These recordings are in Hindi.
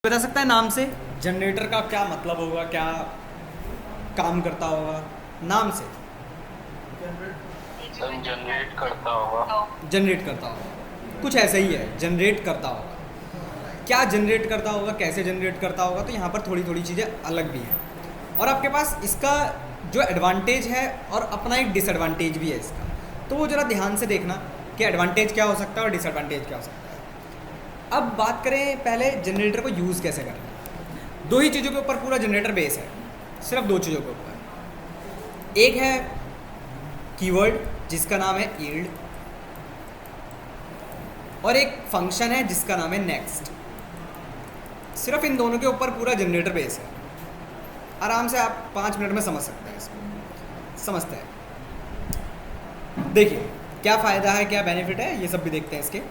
बता सकता है नाम से जनरेटर का क्या मतलब होगा, क्या काम करता होगा नाम से? जनरेट करता होगा। जनरेट करता होगा, कुछ ऐसा ही है, जनरेट करता होगा। क्या जनरेट करता होगा, कैसे जनरेट करता होगा, तो यहाँ पर थोड़ी थोड़ी चीज़ें अलग भी हैं। और आपके पास इसका जो एडवांटेज है और अपना एक डिसएडवांटेज भी है इसका, तो वो ज़रा ध्यान से देखना कि एडवांटेज क्या हो सकता है और डिसएडवांटेज क्या हो सकता है। अब बात करें पहले जनरेटर को यूज़ कैसे करना है। दो ही चीज़ों के ऊपर पूरा जनरेटर बेस है, सिर्फ दो चीज़ों के ऊपर। एक है कीवर्ड जिसका नाम है यील्ड, और एक फंक्शन है जिसका नाम है नेक्स्ट। सिर्फ इन दोनों के ऊपर पूरा जनरेटर बेस है। आराम से आप 5 मिनट में समझ सकते हैं इसको, समझते हैं। देखिए क्या फ़ायदा है, क्या बेनिफिट है, ये सब भी देखते हैं इसके।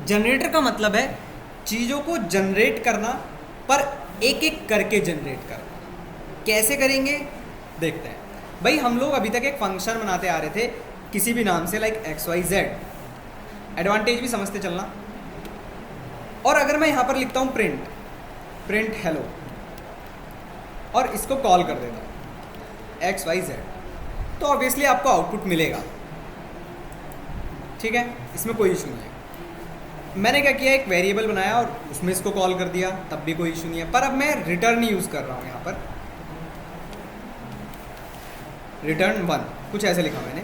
जनरेटर का मतलब है चीज़ों को जनरेट करना, पर एक एक करके जनरेट करना। कैसे करेंगे देखते हैं। भाई हम लोग अभी तक एक फंक्शन बनाते आ रहे थे किसी भी नाम से, लाइक XYZ। एडवांटेज भी समझते चलना। और अगर मैं यहाँ पर लिखता हूँ प्रिंट हेलो, और इसको कॉल कर देता हूँ XYZ, तो ऑब्वियसली आपको आउटपुट मिलेगा। ठीक है, इसमें कोई इशू नहीं है। मैंने क्या किया, एक वेरिएबल बनाया और उसमें इसको कॉल कर दिया, तब भी कोई इशू नहीं है। पर अब मैं रिटर्न यूज़ कर रहा हूँ यहाँ पर, रिटर्न 1 कुछ ऐसे लिखा मैंने,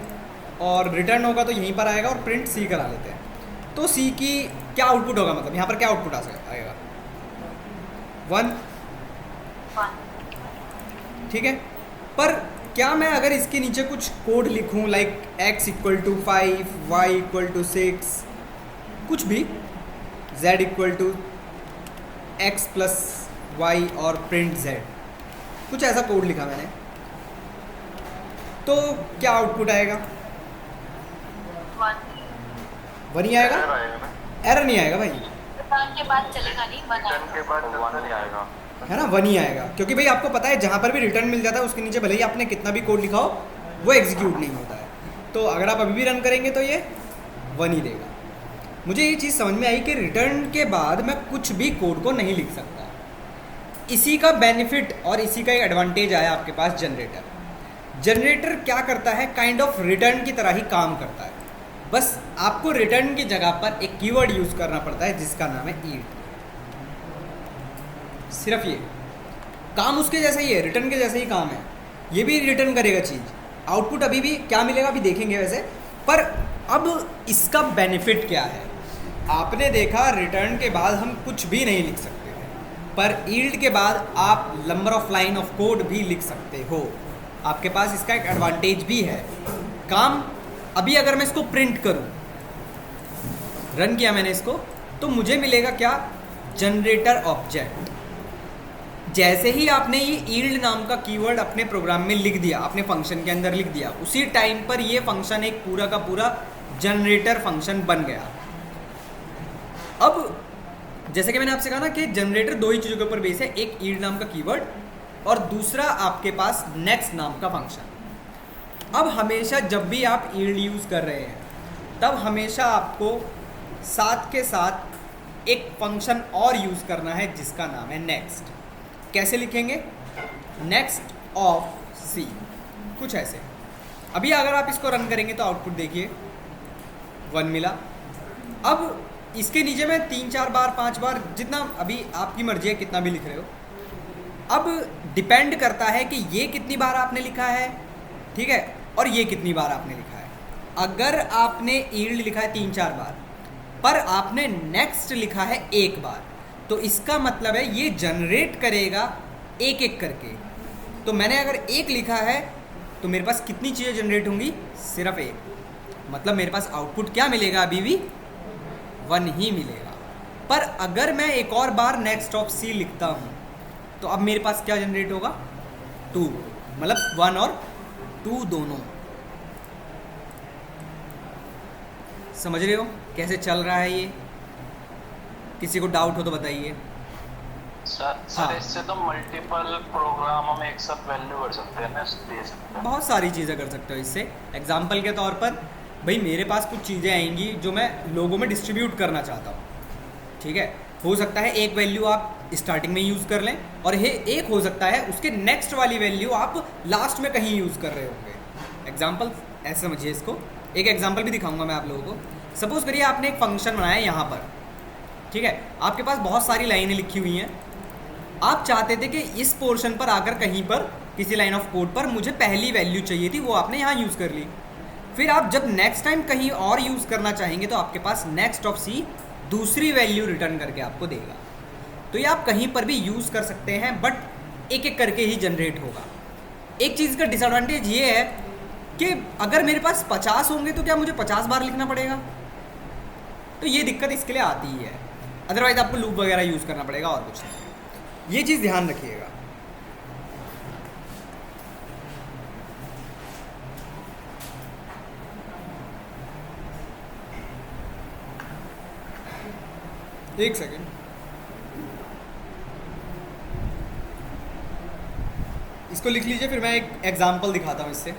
और रिटर्न होगा तो यहीं पर आएगा। और प्रिंट C करा लेते हैं, तो C की क्या आउटपुट होगा, मतलब यहाँ पर क्या आउटपुट आएगा 1। ठीक है, पर क्या मैं अगर इसके नीचे कुछ कोड लिखूँ, लाइक x = 5, y = 6, कुछ भी, z = x + y और प्रिंट z, कुछ ऐसा कोड लिखा मैंने, तो क्या आउटपुट आएगा? 1 ही आएगा। एरर नहीं आएगा भाई, रिटर्न के बाद चलेगा नहीं, रिटर्न के बाद 1 नहीं आएगा, है ना, 1 ही आएगा। क्योंकि भाई आपको पता है जहाँ पर भी रिटर्न मिल जाता है उसके नीचे भले ही आपने कितना भी कोड लिखा हो वो एग्जीक्यूट नहीं होता है। तो अगर आप अभी भी रन करेंगे तो ये 1 ही देगा। मुझे ये चीज़ समझ में आई कि रिटर्न के बाद मैं कुछ भी कोड को नहीं लिख सकता। इसी का बेनिफिट और इसी का एक एडवांटेज आया आपके पास जनरेटर। जनरेटर क्या करता है, काइंड ऑफ रिटर्न की तरह ही काम करता है, बस आपको रिटर्न की जगह पर एक कीवर्ड यूज़ करना पड़ता है जिसका नाम है यील्ड। सिर्फ ये काम उसके जैसा ही है, रिटर्न के जैसा ही काम है। ये भी रिटर्न करेगा चीज़, आउटपुट अभी भी क्या मिलेगा अभी देखेंगे वैसे। पर अब इसका बेनिफिट क्या है, आपने देखा रिटर्न के बाद हम कुछ भी नहीं लिख सकते थे, पर यील्ड के बाद आप number of line of code भी लिख सकते हो। आपके पास इसका एक एडवांटेज भी है। काम अभी अगर मैं इसको प्रिंट करूं, रन किया मैंने इसको, तो मुझे मिलेगा क्या, जनरेटर ऑब्जेक्ट। जैसे ही आपने ये यील्ड नाम का कीवर्ड अपने प्रोग्राम में लिख दिया, अपने फंक्शन के अंदर लिख दिया, उसी टाइम पर ये फंक्शन एक पूरा का पूरा जनरेटर फंक्शन बन गया। अब जैसे कि मैंने आपसे कहा ना कि जनरेटर दो ही चीज़ों के ऊपर बेस है, एक यील्ड नाम का कीवर्ड और दूसरा आपके पास नेक्स्ट नाम का फंक्शन। अब हमेशा जब भी आप यील्ड यूज़ कर रहे हैं तब हमेशा आपको साथ के साथ एक फंक्शन और यूज़ करना है जिसका नाम है नेक्स्ट। कैसे लिखेंगे, नेक्स्ट ऑफ C, कुछ ऐसे। अभी अगर आप इसको रन करेंगे तो आउटपुट देखिए 1 मिला। अब इसके नीचे मैं 3-4 बार 5 बार, जितना अभी आपकी मर्जी है कितना भी लिख रहे हो। अब डिपेंड करता है कि ये कितनी बार आपने लिखा है, ठीक है, और ये कितनी बार आपने लिखा है। अगर आपने यील्ड लिखा है 3-4 बार पर आपने नेक्स्ट लिखा है 1 बार, तो इसका मतलब है ये जनरेट करेगा एक एक करके। तो मैंने अगर 1 लिखा है तो मेरे पास कितनी चीज़ें जनरेट होंगी, सिर्फ 1। मतलब मेरे पास आउटपुट क्या मिलेगा, अभी भी 1 ही मिलेगा। पर अगर मैं एक और बार नेक्स्ट ऑफ C लिखता हूँ तो अब मेरे पास क्या जनरेट होगा, 2, मतलब 1 और 2 दोनों। समझ रहे हो कैसे चल रहा है ये? किसी को डाउट हो तो बताइए। सर इससे तो मल्टीपल प्रोग्राम हम एक साथ वैल्यू कर सकते हैं ना, दे सकते हैं। बहुत सारी चीज़ें कर सकते हो इससे। एग्जाम्पल के तौर पर भाई मेरे पास कुछ चीज़ें आएंगी जो मैं लोगों में डिस्ट्रीब्यूट करना चाहता हूँ, ठीक है, हो सकता है एक वैल्यू आप स्टार्टिंग में यूज़ कर लें और एक हो सकता है उसके नेक्स्ट वाली वैल्यू आप लास्ट में कहीं यूज़ कर रहे होंगे। एग्जाम्पल ऐसे समझिए इसको, एक एग्जाम्पल भी दिखाऊंगा मैं आप लोगों को। सपोज करिए आपने एक फंक्शन बनाया यहाँ पर, ठीक है, आपके पास बहुत सारी लाइनें लिखी हुई हैं, आप चाहते थे कि इस पोर्शन पर आकर कहीं पर किसी लाइन ऑफ कोड पर मुझे पहली वैल्यू चाहिए थी, वो आपने यहाँ यूज़ कर ली। फिर आप जब नेक्स्ट टाइम कहीं और यूज़ करना चाहेंगे तो आपके पास नेक्स्ट ऑफ सी दूसरी वैल्यू रिटर्न करके आपको देगा। तो ये आप कहीं पर भी यूज़ कर सकते हैं, बट एक एक करके ही जनरेट होगा। एक चीज़ का डिसएडवांटेज ये है कि अगर मेरे पास 50 होंगे तो क्या मुझे 50 बार लिखना पड़ेगा, तो ये दिक्कत इसके लिए आती ही है। अदरवाइज आपको लूप वगैरह यूज़ करना पड़ेगा और कुछ नहीं। ये चीज़ ध्यान रखिएगा। एक सेकेंड, इसको लिख लीजिए, फिर मैं एक एग्जांपल दिखाता हूँ इससे।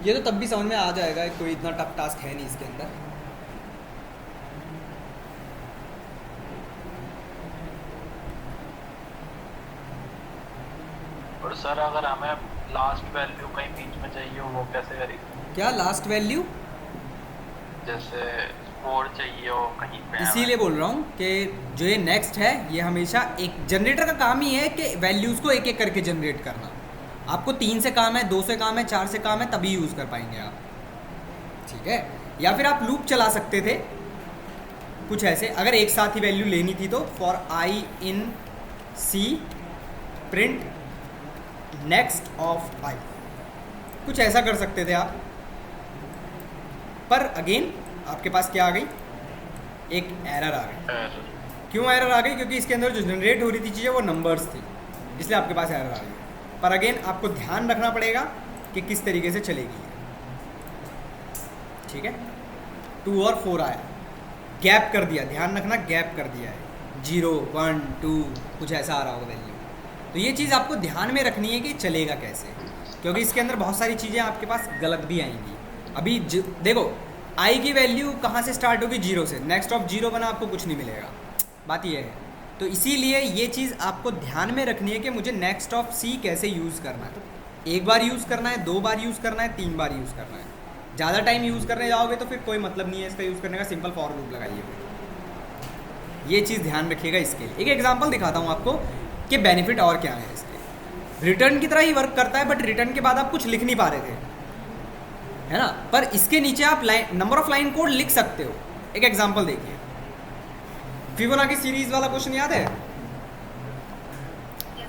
ये तो तब भी समझ में आ जाएगा, कोई इतना टफ टास्क है नहीं इसके अंदर। और सर अगर हमें लास्ट वैल्यू कहीं बीच में चाहिए हो, वो कैसे करेंगे? क्या लास्ट वैल्यू? जैसे कोड चाहिए हो कहीं पे, इसीलिए बोल रहा हूँ कि जो ये नेक्स्ट है ये हमेशा एक जनरेटर का काम ही है कि वैल्यूज़ को एक एक करके जनरेट करना। आपको 3 से काम है, 2 से काम है, 4 से काम है, तभी यूज़ कर पाएंगे आप, ठीक है। या फिर आप लूप चला सकते थे कुछ ऐसे, अगर एक साथ ही वैल्यू लेनी थी तो for i in c print next of i, कुछ ऐसा कर सकते थे आप। पर अगेन आपके पास क्या आ गई, एक एरर आ गई। क्यों एरर आ गई? क्योंकि इसके अंदर जो जनरेट हो रही थी चीज़ें वो नंबर्स थी, इसलिए आपके पास एरर आ गई। पर अगेन आपको ध्यान रखना पड़ेगा कि किस तरीके से चलेगी, ठीक है। 2 और 4 आया, गैप कर दिया, ध्यान रखना गैप कर दिया है, 0 1 2 कुछ ऐसा आ रहा होगा वैल्यू। तो ये चीज़ आपको ध्यान में रखनी है कि चलेगा कैसे, क्योंकि इसके अंदर बहुत सारी चीज़ें आपके पास गलत भी आएंगी। अभी देखो आई की वैल्यू कहाँ से स्टार्ट होगी? 0 से, नेक्स्ट ऑफ 0 बना आपको कुछ नहीं मिलेगा, बात ये है। तो इसीलिए ये चीज़ आपको ध्यान में रखनी है कि मुझे नेक्स्ट ऑफ सी कैसे यूज़ करना है। तो 1 बार यूज़ करना है, 2 बार यूज़ करना है, 3 बार यूज़ करना है। ज़्यादा टाइम यूज़ करने जाओगे तो फिर कोई मतलब नहीं है इसका यूज़ करने का, सिंपल फॉर लूप लगाइए। फिर ये चीज़ ध्यान रखिएगा। इसके लिए एक एग्जांपल दिखाता हूँ आपको कि बेनिफिट और क्या है इसके। रिटर्न की तरह ही वर्क करता है, बट रिटर्न के बाद आप कुछ लिख नहीं पा रहे थे, है ना, पर इसके नीचे आप नंबर ऑफ लाइन कोड लिख सकते हो। एक एग्जांपल देखिए, फिबोनाची सीरीज वाला क्वेश्चन याद है?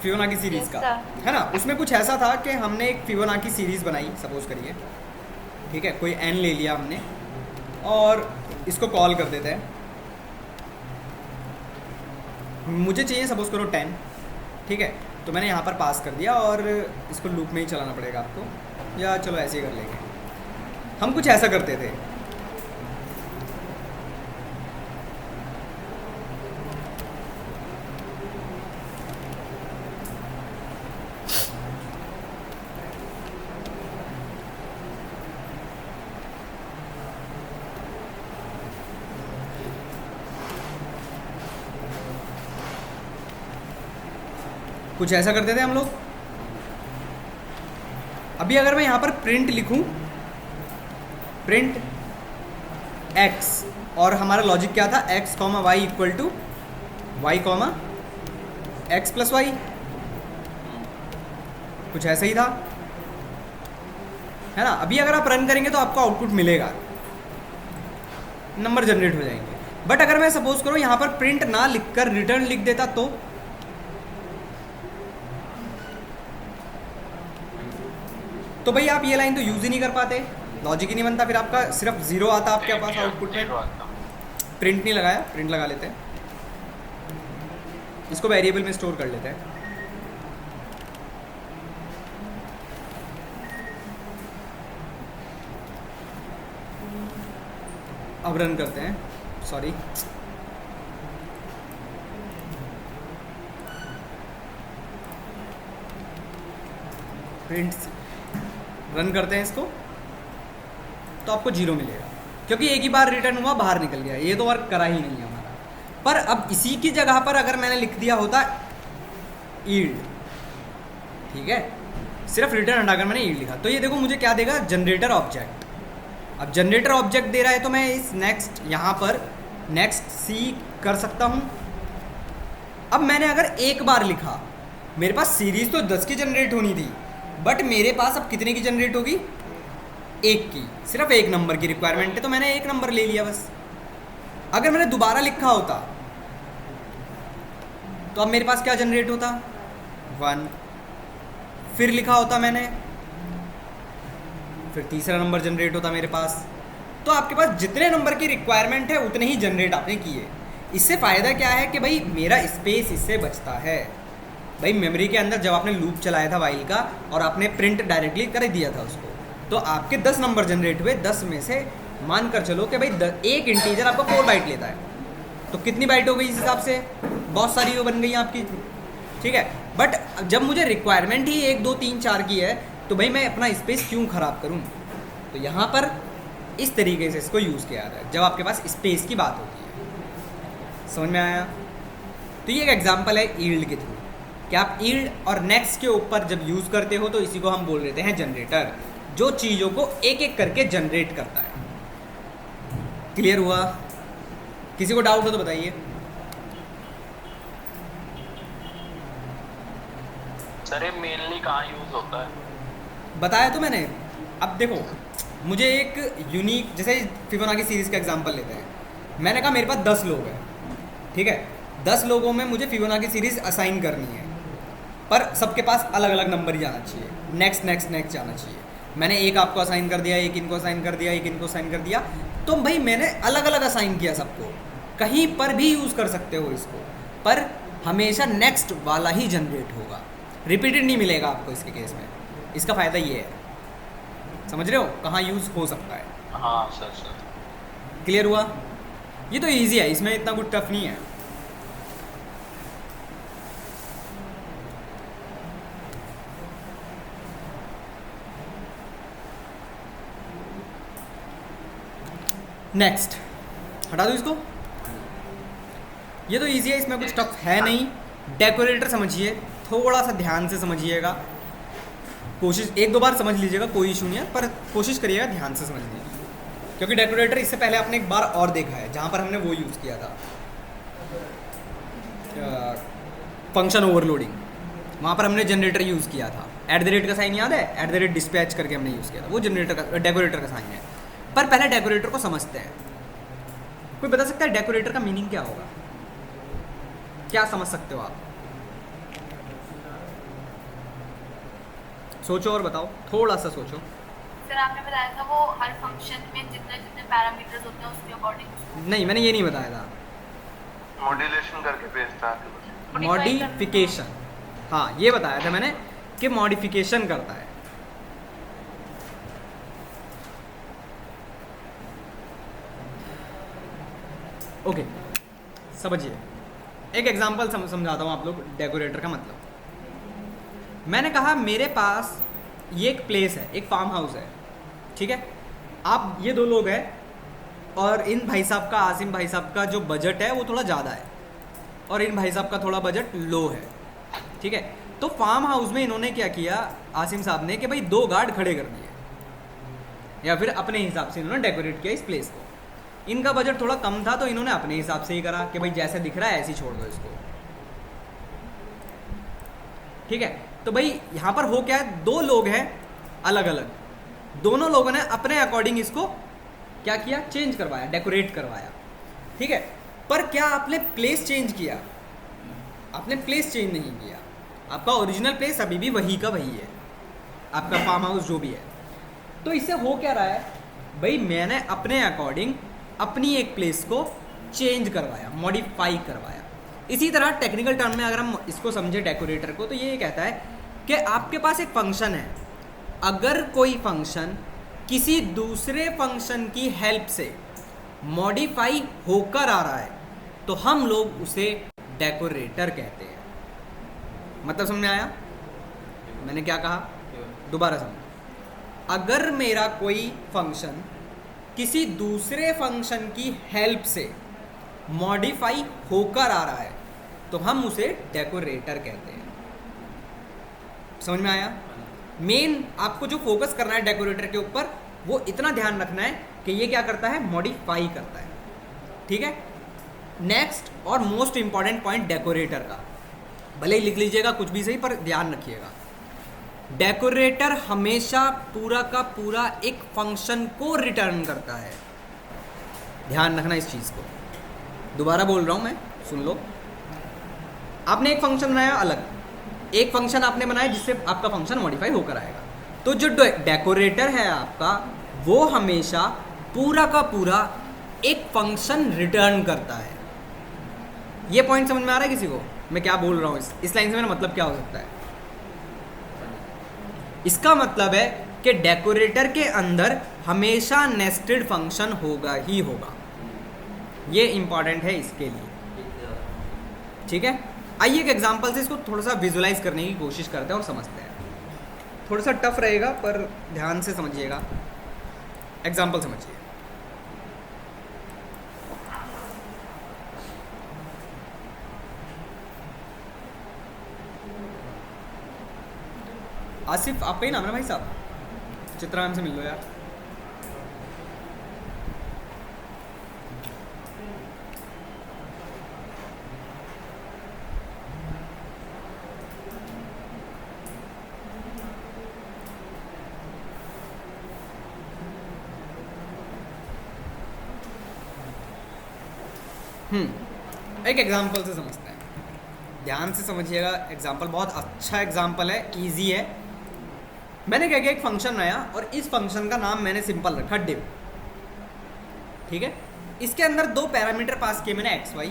फिबोनाची सीरीज का, है ना, उसमें कुछ ऐसा था कि हमने एक फिबोनाची सीरीज बनाई, सपोज करिए, ठीक है, कोई n ले लिया हमने और इसको कॉल कर देते हैं। मुझे चाहिए सपोज करो 10, ठीक है, तो मैंने यहाँ पर पास कर दिया और इसको लूप में ही चलाना पड़ेगा आपको, या चलो ऐसे ही कर लेंगे। हम कुछ ऐसा करते थे, कुछ ऐसा करते थे हम लोग। अभी अगर मैं यहाँ पर प्रिंट लिखूँ, प्रिंट x, और हमारा लॉजिक क्या था, x comma y equal to y comma x plus y, कुछ ऐसा ही था, है ना। अभी अगर आप रन करेंगे तो आपको आउटपुट मिलेगा, नंबर जनरेट हो जाएंगे। बट अगर मैं सपोज करो यहाँ पर प्रिंट ना लिखकर रिटर्न लिख देता तो भाई आप ये लाइन तो यूज ही नहीं कर पाते, लॉजिक ही नहीं बनता, फिर आपका सिर्फ 0 आता आपके पास आउटपुट में। प्रिंट नहीं लगाया, प्रिंट लगा लेते हैं, इसको वेरिएबल में स्टोर कर लेते हैं। अब रन करते हैं, सॉरी, प्रिंट रन करते हैं इसको, तो आपको 0 मिलेगा, क्योंकि एक ही बार रिटर्न हुआ, बाहर निकल गया, ये तो वर्क करा ही नहीं है हमारा। पर अब इसी की जगह पर अगर मैंने लिख दिया होता ईल्ड, ठीक है, सिर्फ रिटर्न हटाकर मैंने ईल्ड लिखा, तो ये देखो मुझे क्या देगा, जनरेटर ऑब्जेक्ट। अब जनरेटर ऑब्जेक्ट दे रहा है तो मैं इस नेक्स्ट यहाँ पर नेक्स्ट सी कर सकता हूँ। अब मैंने अगर एक बार लिखा, मेरे पास सीरीज तो 10 की जनरेट होनी थी, बट मेरे पास अब कितने की जनरेट होगी, 1 की, सिर्फ 1 नंबर की रिक्वायरमेंट है, तो मैंने 1 नंबर ले लिया बस। अगर मैंने दोबारा लिखा होता तो अब मेरे पास क्या जनरेट होता, 1, फिर लिखा होता मैंने, फिर तीसरा नंबर जनरेट होता मेरे पास। तो आपके पास जितने नंबर की रिक्वायरमेंट है उतने ही जनरेट आपने किए। इससे फ़ायदा क्या है कि भाई मेरा स्पेस इससे बचता है। भाई मेमोरी के अंदर जब आपने लूप चलाया था वाइल का और आपने प्रिंट डायरेक्टली कर दिया था उसको, तो आपके 10 नंबर जनरेट हुए, 10 में से मानकर चलो कि भाई एक इंटीजर आपका 4 बाइट लेता है, तो कितनी बाइट हो गई इस हिसाब से, बहुत सारी वो बन गई आपकी, ठीक है। बट जब मुझे रिक्वायरमेंट ही 1 2 3 4 की है, तो भाई मैं अपना स्पेस क्यों ख़राब करूँ। तो यहाँ पर इस तरीके से इसको यूज़ किया जाता है जब आपके पास स्पेस की बात होती है। समझ में आया। तो ये एक एग्जांपल है ईल्ड के थ्रू कि आप ईल्ड और नेक्स्ट के ऊपर जब यूज़ करते हो तो इसी को हम बोल देते हैं जनरेटर, जो चीज़ों को एक एक करके जनरेट करता है। क्लियर हुआ? किसी को डाउट हो तो बताइए। सर ये मेनली कहाँ यूज होता है? बताया तो मैंने। अब देखो मुझे एक यूनिक, जैसे फिबोनाची सीरीज़ का एग्जांपल लेते हैं। मैंने कहा मेरे पास 10 लोग हैं, ठीक है, 10 लोगों में मुझे फिबोनाची सीरीज़ असाइन करनी है, पर सबके पास अलग अलग नंबर ही जाना चाहिए, नेक्स्ट नेक्स्ट नेक्स्ट जाना चाहिए। मैंने एक आपको असाइन कर दिया, एक इनको असाइन कर दिया, एक इनको असाइन कर दिया, तो भाई मैंने अलग अलग असाइन किया सबको। कहीं पर भी यूज़ कर सकते हो इसको, पर हमेशा नेक्स्ट वाला ही जनरेट होगा, रिपीटेड नहीं मिलेगा आपको इसके केस में। इसका फ़ायदा ये है, समझ रहे हो कहाँ यूज़ हो सकता है। हाँ सर सर क्लियर हुआ? ये तो इजी है, इसमें इतना कुछ टफ नहीं है। नेक्स्ट हटा दो इसको। ये तो इजी है, इसमें कुछ टफ है नहीं। डेकोरेटर समझिए, थोड़ा सा ध्यान से समझिएगा, कोशिश 1 2 बार समझ लीजिएगा, कोई इशू नहीं है, पर कोशिश करिएगा ध्यान से समझने की, क्योंकि डेकोरेटर इससे पहले आपने एक बार और देखा है जहाँ पर हमने वो यूज़ किया था, फंक्शन ओवरलोडिंग। वहाँ पर हमने जनरेटर यूज़ किया था, @ का साइन याद है, @ डिस्पैच करके हमने यूज़ किया था, वो जनरेटर का डेकोरेटर का साइन है। पर पहले डेकोरेटर को समझते हैं। कोई बता सकता है डेकोरेटर का मीनिंग क्या होगा? क्या समझ सकते हो आप? सोचो और बताओ, थोड़ा सा सोचो। सर आपने बताया था वो हर फंक्शन में जितने जितने पैरामीटर्स होते हैं उसके अकॉर्डिंग। नहीं, मैंने ये नहीं बताया था। मॉड्यूलेशन करके भेजता है। मॉडिफिकेशन, हाँ ये बताया था मैंने कि मॉडिफिकेशन करता है। ओके समझिए, एक एग्जांपल समझाता हूँ आप लोग डेकोरेटर का मतलब। मैंने कहा मेरे पास ये एक प्लेस है, एक फार्म हाउस है, ठीक है। आप ये 2 लोग हैं और इन भाई साहब का, आसिम भाई साहब का जो बजट है वो थोड़ा ज़्यादा है और इन भाई साहब का थोड़ा बजट लो है, ठीक है। तो फार्म हाउस में इन्होंने क्या किया, आसिम साहब ने, कि भाई 2 गार्ड खड़े कर दिए, या फिर अपने हिसाब से इन्होंने डेकोरेट किया इस प्लेस को। इनका बजट थोड़ा कम था तो इन्होंने अपने हिसाब से ही करा कि भाई जैसे दिख रहा है ऐसे ही छोड़ दो इसको, ठीक है। तो भाई यहाँ पर हो क्या है, 2 लोग हैं अलग अलग, दोनों लोगों ने अपने अकॉर्डिंग इसको क्या किया, चेंज करवाया, डेकोरेट करवाया, ठीक है। पर क्या आपने प्लेस चेंज किया? आपने प्लेस चेंज नहीं किया, आपका ओरिजिनल प्लेस अभी भी वही का वही है, आपका फार्म हाउस जो भी है। तो इससे हो क्या रहा है, भाई मैंने अपने अकॉर्डिंग अपनी एक प्लेस को चेंज करवाया, मॉडिफाई करवाया। इसी तरह टेक्निकल टर्म में अगर हम इसको समझे डेकोरेटर को, तो ये कहता है कि आपके पास एक फंक्शन है, अगर कोई फंक्शन किसी दूसरे फंक्शन की हेल्प से मॉडिफाई होकर आ रहा है तो हम लोग उसे डेकोरेटर कहते हैं। मतलब समझ में आया मैंने क्या कहा? दोबारा समझो। अगर मेरा कोई फंक्शन किसी दूसरे फंक्शन की हेल्प से मॉडिफाई होकर आ रहा है तो हम उसे डेकोरेटर कहते हैं। समझ में आया? मेन आपको जो फोकस करना है डेकोरेटर के ऊपर, वो इतना ध्यान रखना है कि ये क्या करता है, मॉडिफाई करता है। ठीक है। नेक्स्ट और मोस्ट इंपॉर्टेंट पॉइंट डेकोरेटर का, भले ही लिख लीजिएगा कुछ भी सही, पर ध्यान रखिएगा। डेकोरेटर हमेशा पूरा का पूरा एक फंक्शन को रिटर्न करता है। ध्यान रखना इस चीज़ को। दोबारा बोल रहा हूँ मैं, सुन लो। आपने एक फंक्शन बनाया अलग, एक फंक्शन आपने बनाया जिससे आपका फंक्शन मॉडिफाई होकर आएगा। तो जो डेकोरेटर है आपका, वो हमेशा पूरा का पूरा एक फंक्शन रिटर्न करता है। ये पॉइंट समझ में आ रहा है किसी को मैं क्या बोल रहा हूँ? इस लाइन से मेरा मतलब क्या हो सकता है? इसका मतलब है कि डेकोरेटर के अंदर हमेशा नेस्टेड फंक्शन होगा ही होगा। ये इंपॉर्टेंट है इसके लिए। ठीक है। आइए एक एग्जांपल से इसको थोड़ा सा विजुलाइज करने की कोशिश करते हैं और समझते हैं। थोड़ा सा टफ रहेगा पर ध्यान से समझिएगा। एग्जांपल समझिए। आसिफ आपका ही नाम है ना भाई साहब? चित्रा मैम से मिल लो यार। एक एग्जांपल से समझते हैं। ध्यान से समझिएगा। एग्जांपल बहुत अच्छा एग्जांपल है, इजी है। मैंने क्या किया, एक फंक्शन बनाया और इस फंक्शन का नाम मैंने सिंपल रखा div। ठीक है। इसके अंदर दो पैरामीटर पास किए मैंने x y,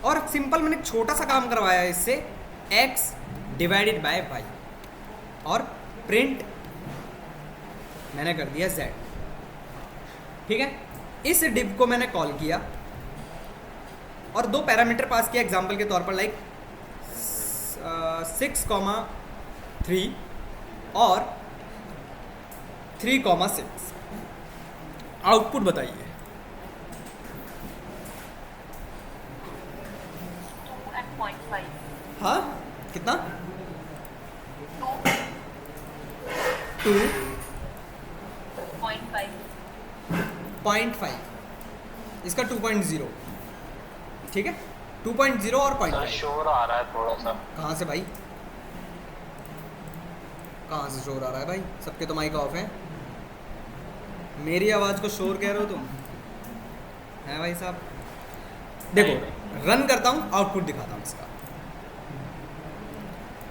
और सिंपल मैंने एक छोटा सा काम करवाया इससे, x डिवाइडेड बाय y, और प्रिंट मैंने कर दिया z। ठीक है। इस div को मैंने कॉल किया और दो पैरामीटर पास किया एग्जांपल के तौर पर, लाइक 6,3 और 3,6। आउटपुट बताइए। 2 and 0.5। हाँ कितना? 2 0.5, इसका 2.0। ठीक है। 2.0 और 0.5। शोर आ रहा है थोड़ा सा। कहाँ से भाई? कहाँ से शोर आ रहा है भाई? सबके तो माइक ऑफ है। मेरी आवाज़ को शोर कह रहे हो तुम? हैं भाई साहब? देखो रन करता हूँ, आउटपुट दिखाता हूँ इसका।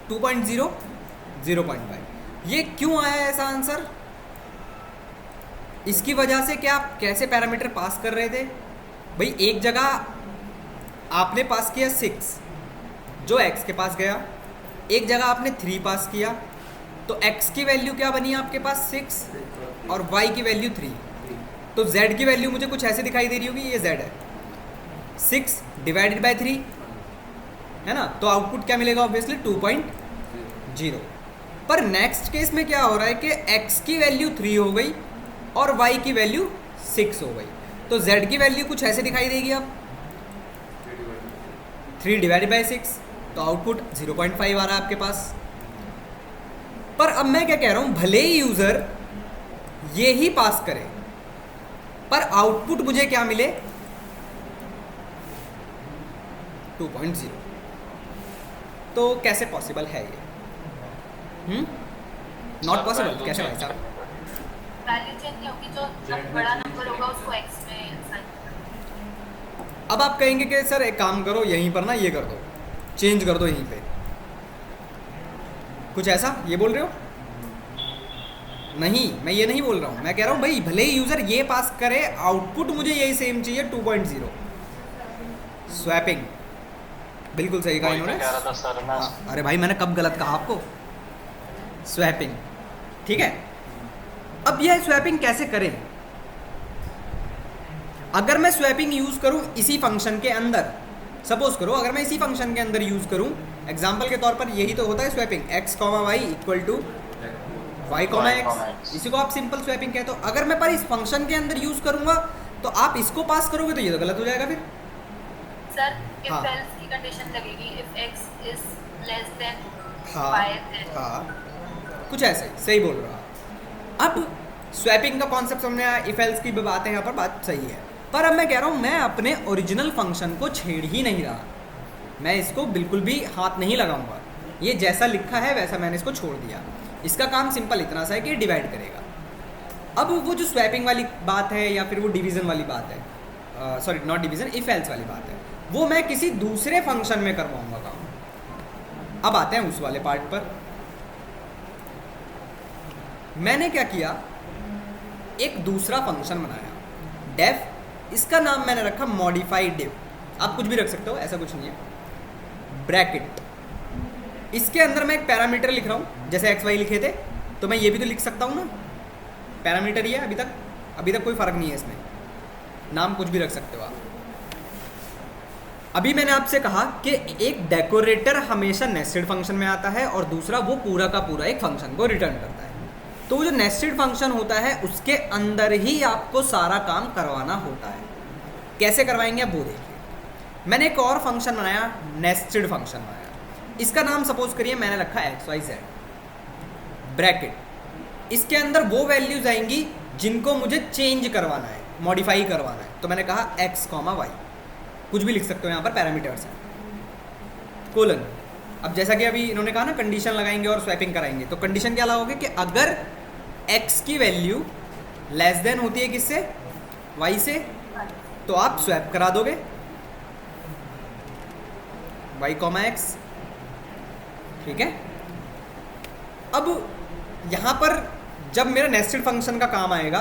2.0, 0.5। ये क्यों आया ऐसा आंसर? इसकी वजह से क्या आप कैसे पैरामीटर पास कर रहे थे भाई? एक जगह आपने पास किया 6 जो x के पास गया, एक जगह आपने 3 पास किया, तो x की वैल्यू क्या बनी आपके पास 6 और y की वैल्यू 3। तो z की वैल्यू मुझे कुछ ऐसे दिखाई दे रही होगी, ये z है, 6 डिवाइडेड बाय 3 है ना। तो आउटपुट क्या मिलेगा? ऑब्वियसली 2.0। पर नेक्स्ट केस में क्या हो रहा है कि x की वैल्यू 3 हो गई और y की वैल्यू 6 हो गई, तो z की वैल्यू कुछ ऐसे दिखाई देगी अब 3 डिवाइडेड बाई 6, तो आउटपुट 0.5 आ रहा है आपके पास। पर अब मैं क्या कह रहा हूं, भले ही यूजर ये ही पास करे पर आउटपुट मुझे क्या मिले? 2.0। तो कैसे पॉसिबल है ये? Not possible. कैसे भाई साहब? वैल्यू चेंज नहीं होगी, जो बड़ा नंबर होगा उसको x में असाइन करना। अब आप कहेंगे कि सर एक काम करो, यहीं पर ना ये कर दो, चेंज कर दो यहीं पे, कुछ ऐसा ये बोल रहे हो? नहीं, मैं ये नहीं बोल रहा हूँ। मैं कह रहा हूँ भाई भले ही यूज़र ये पास करे, आउटपुट मुझे यही सेम चाहिए 2.0। स्वैपिंग बिल्कुल सही कहा इन्होंने। हाँ, अरे भाई मैंने कब गलत कहा आपको? स्वैपिंग। ठीक है। अब यह स्वैपिंग कैसे करें? अगर मैं स्वैपिंग यूज करूं इसी फंक्शन के अंदर, सपोज करो अगर मैं इसी फंक्शन के अंदर यूज करूं, एग्जांपल के तौर पर यही तो होता है swapping, x, y equal to y comma Y, x, X। इसी को आप सिंपल स्वैपिंग कहते हो। अगर मैं पर इस फंक्शन के अंदर यूज करूंगा तो आप इसको पास करोगे तो ये तो गलत हो जाएगा फिर। सर इफ हाँ। एल्स की कंडीशन लगेगी, if x is less than हाँ y then हाँ, कुछ ऐसे ही, सही बोल रहा हूँ। अब स्वैपिंग का कॉन्सेप्ट समझ में आया, इफ एल्स की बात है यहाँ पर, बात सही है। पर अब मैं कह रहा हूँ मैं अपने ओरिजिनल फंक्शन को छेड़ ही नहीं रहा, मैं इसको बिल्कुल भी हाथ नहीं लगाऊंगा। ये जैसा लिखा है वैसा मैंने इसको छोड़ दिया। इसका काम सिंपल इतना सा है कि डिवाइड करेगा। अब वो जो स्वैपिंग वाली बात है या फिर वो डिवीज़न वाली बात है, sorry not division, if else वाली बात है, वो मैं किसी दूसरे फंक्शन में करवाऊंगा काम। अब आते हैं उस वाले पार्ट पर। मैंने क्या किया, एक दूसरा फंक्शन बनाया, डेफ, इसका नाम मैंने रखा मॉडिफाइड डिव। आप कुछ भी रख सकते हो, ऐसा कुछ नहीं है। ब्रैकेट, इसके अंदर मैं एक पैरामीटर लिख रहा हूँ, जैसे एक्स वाई लिखे थे तो मैं ये भी तो लिख सकता हूँ ना, पैरामीटर ही है। अभी तक कोई फ़र्क नहीं है इसमें, नाम कुछ भी रख सकते हो आप। अभी मैंने आपसे कहा कि एक डेकोरेटर हमेशा नेस्टेड फंक्शन में आता है और दूसरा वो पूरा का पूरा एक फंक्शन को रिटर्न करता है। तो वो जो नेस्टेड फंक्शन होता है उसके अंदर ही आपको सारा काम करवाना होता है। कैसे करवाएंगे आप वो देखिए। मैंने एक और फंक्शन बनाया, नेस्टेड फंक्शन बनाया। इसका नाम सपोज करिए मैंने रखा एक्स वाई जेड। ब्रैकेट, इसके अंदर वो वैल्यूज आएंगी जिनको मुझे चेंज करवाना है, मॉडिफाई करवाना है। तो मैंने कहा एक्स कॉमा वाई, कुछ भी लिख सकते हो यहाँ पर, पैरामीटर्स हैं। कोलन, अब जैसा कि अभी इन्होंने कहा ना कंडीशन लगाएंगे और स्वैपिंग कराएंगे, तो कंडीशन क्या लगाओगे कि अगर x की वैल्यू लेस देन होती है किससे, y से, तो आप स्वैप करा दोगे y कॉमा एक्स, ठीक है। अब यहाँ पर जब मेरा नेस्टेड फंक्शन का काम आएगा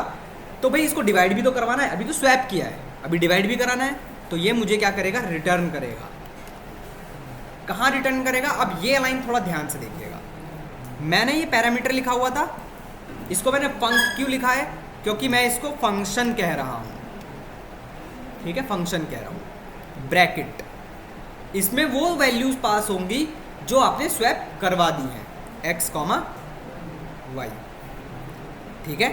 तो भाई इसको डिवाइड भी तो करवाना है, अभी तो स्वैप किया है, अभी डिवाइड भी कराना है, तो ये मुझे क्या करेगा, रिटर्न करेगा। कहाँ रिटर्न करेगा, अब ये लाइन थोड़ा ध्यान से देखिएगा। मैंने ये पैरामीटर लिखा हुआ था, इसको मैंने फंक क्यों लिखा है, क्योंकि मैं इसको फंक्शन कह रहा हूँ, ठीक है, फंक्शन कह रहा हूँ। ब्रैकेट, इसमें वो वैल्यूज पास होंगी जो आपने स्वैप करवा दी हैं, एक्स कॉमा वाई, ठीक है।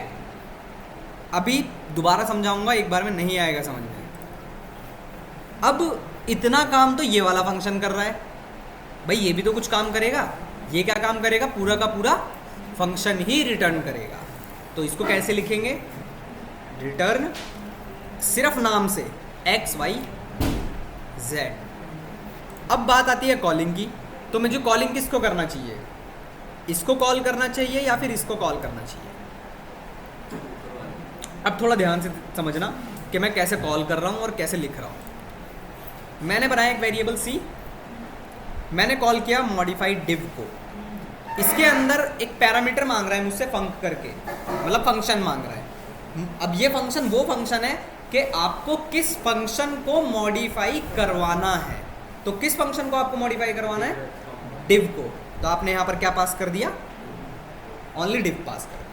अभी दोबारा समझाऊंगा, एक बार में नहीं आएगा समझ में। अब इतना काम तो ये वाला फंक्शन कर रहा है, भाई ये भी तो कुछ काम करेगा। ये क्या काम करेगा, पूरा का पूरा फंक्शन ही रिटर्न करेगा। तो इसको कैसे लिखेंगे, रिटर्न सिर्फ नाम से एक्स वाई जेड। अब बात आती है कॉलिंग की, तो मुझे कॉलिंग किसको करना चाहिए, इसको कॉल करना चाहिए या फिर इसको कॉल करना चाहिए। अब थोड़ा ध्यान से समझना कि मैं कैसे कॉल कर रहा हूँ और कैसे लिख रहा हूँ। मैंने बनाया एक वेरिएबल सी, मैंने कॉल किया मॉडिफाइड डिव को। इसके अंदर एक पैरामीटर मांग रहा है मुझसे फंक करके, मतलब फंक्शन मांग रहा है। अब ये फंक्शन वो फंक्शन है कि आपको किस फंक्शन को मॉडिफाई करवाना है। तो किस फंक्शन को आपको मॉडिफाई करवाना है, डिव को। तो आपने यहाँ पर क्या पास कर दिया, ओनली डिव पास कर दिया।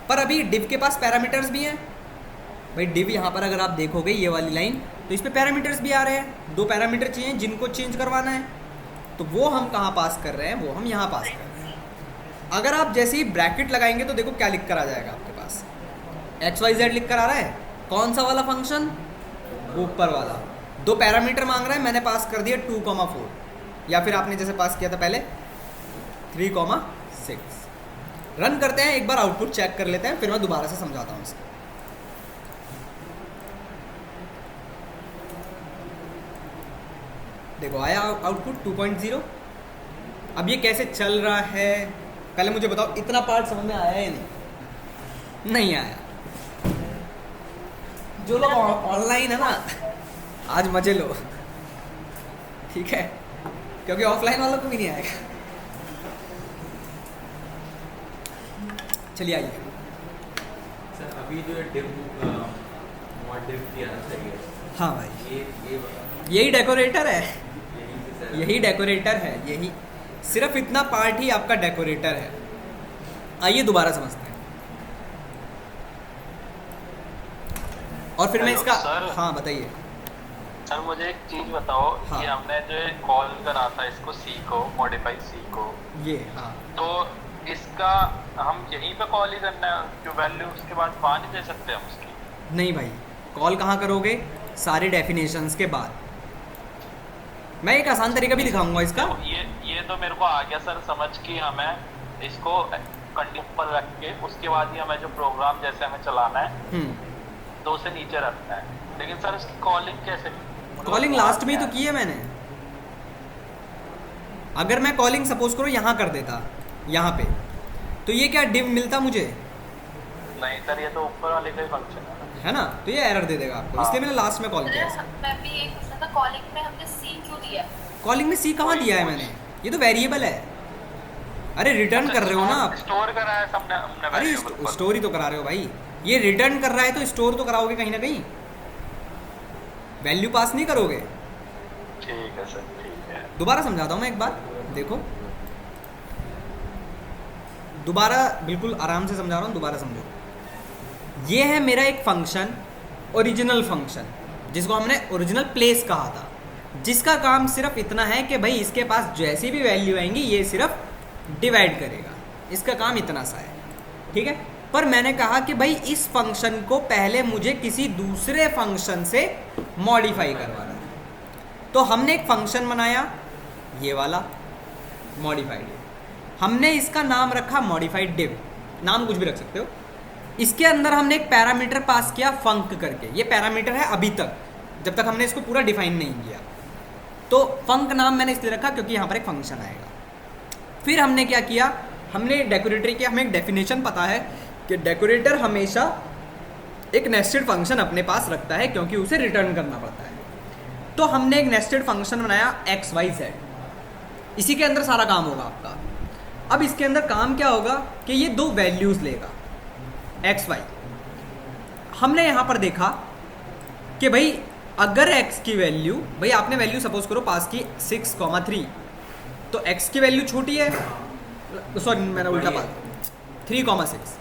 पर अभी डिव के पास पैरामीटर्स भी हैं भाई। डिव यहाँ पर अगर आप देखोगे ये वाली लाइन, तो इस पर पैरामीटर्स भी आ रहे हैं, 2 पैरामीटर चाहिए जिनको चेंज करवाना है। तो वो हम कहाँ पास कर रहे हैं, वो हम यहाँ पास कर रहे हैं। अगर आप जैसे ही ब्रैकेट लगाएंगे तो देखो क्या लिख कर आ जाएगा आपके पास, एक्स वाई जेड लिख कर आ रहा है। कौन सा वाला फंक्शन, ऊपर वाला। 2 पैरामीटर मांग रहा है, मैंने पास कर दिया 2,4, या फिर आपने जैसे पास किया था पहले 3,6। रन करते हैं, एक बार आउटपुट चेक कर लेते हैं, फिर मैं दोबारा से समझाता हूँ इसको। देखो आया आउटपुट 2.0। अब ये कैसे चल रहा है, पहले मुझे बताओ, इतना पार्ट समझ में आया या नहीं आया। जो लोग ऑनलाइन है ना, आज मजे लो, ठीक है, क्योंकि ऑफलाइन वालों को भी नहीं आएगा। चलिए आइए। सर अभी जो डिव मॉडिफ किया सही है। हाँ भाई, ये यही डेकोरेटर है, यही से सर यही डेकोरेटर है, यही सिर्फ इतना पार्ट ही आपका डेकोरेटर है। आइए दोबारा समझते हैं। और फिर मैं हेलो, इसका, सर। हाँ बताइए। सर मुझे एक चीज बताओ हाँ। कि हमने जो कॉल करा था इसको सी को, मॉडिफाई सी को, ये हाँ तो इसका हम यहीं पे कॉल ही करना है, जो वैल्यू उसके बाद वहाँ नहीं दे सकते हम उसकी? नहीं भाई, कॉल कहाँ करोगे? सारे डेफिनेशंस के बाद। मैं एक आसान तरीका भी दिखाऊंगा इसका। तो ये तो मेरे को आ गया सर समझ कि हमें इसको कंडीशन पर रख के उसके बाद ही हमें जो प्रोग्राम जैसे हमें चलाना है तो उसे नीचे रखना है। लेकिन सर इसकी कॉलिंग कैसे? कॉलिंग लास्ट में ही तो की है मैंने। अगर मैं कॉलिंग सपोज करो यहाँ कर देता, यहाँ पे, तो ये क्या डिव मिलता मुझे? नहीं सर, ये तो ऊपर वाले का ही फंक्शन है ना, तो ये एरर दे देगा आपको, इसलिए मैंने लास्ट में कॉल किया। मैं भी यही पूछना था, कॉलिंग में हमने सी क्यों दिया? कॉलिंग में सी कहाँ दिया है मैंने? ये तो वेरिएबल है। अरे रिटर्न कर रहे हो ना आप। स्टोर करा है हमने अरे variable पर। स्टोर ही तो करा रहे हो भाई। ये रिटर्न कर रहा है तो स्टोर तो कराओगे कहीं ना कहीं, वैल्यू पास नहीं करोगे। ठीक है सर, ठीक है। दोबारा समझाता हूँ मैं एक बार, देखो दोबारा बिल्कुल आराम से समझा रहा हूँ, दोबारा समझो। ये है मेरा एक फंक्शन, ओरिजिनल फंक्शन, जिसको हमने ओरिजिनल प्लेस कहा था, जिसका काम सिर्फ इतना है कि भाई इसके पास जैसी भी वैल्यू आएंगी ये सिर्फ डिवाइड करेगा, इसका काम इतना सा है, ठीक है। पर मैंने कहा कि भाई इस फंक्शन को पहले मुझे किसी दूसरे फंक्शन से मॉडिफाई करवाना है। तो हमने एक फंक्शन बनाया, ये वाला मॉडिफाइड, हमने इसका नाम रखा मॉडिफाइड डिव, नाम कुछ भी रख सकते हो। इसके अंदर हमने एक पैरामीटर पास किया फंक करके, ये पैरामीटर है अभी तक, जब तक हमने इसको पूरा डिफाइन नहीं किया। तो फंक नाम मैंने इसलिए रखा क्योंकि यहाँ पर एक फंक्शन आएगा। फिर हमने क्या किया, हमने डेकोरेटर की हमें एक डेफिनेशन पता है कि डेकोरेटर हमेशा एक नेस्टेड फंक्शन अपने पास रखता है क्योंकि उसे रिटर्न करना पड़ता है। तो हमने एक नेस्टेड फंक्शन बनाया XYZ, इसी के अंदर सारा काम होगा आपका। अब इसके अंदर काम क्या होगा कि ये दो वैल्यूज़ लेगा XY। हमने यहाँ पर देखा कि भाई अगर x की वैल्यू, भाई आपने वैल्यू सपोज करो पास की 6,3, तो x की वैल्यू छोटी है, सॉरी मैंने उल्टा पास, 3,6,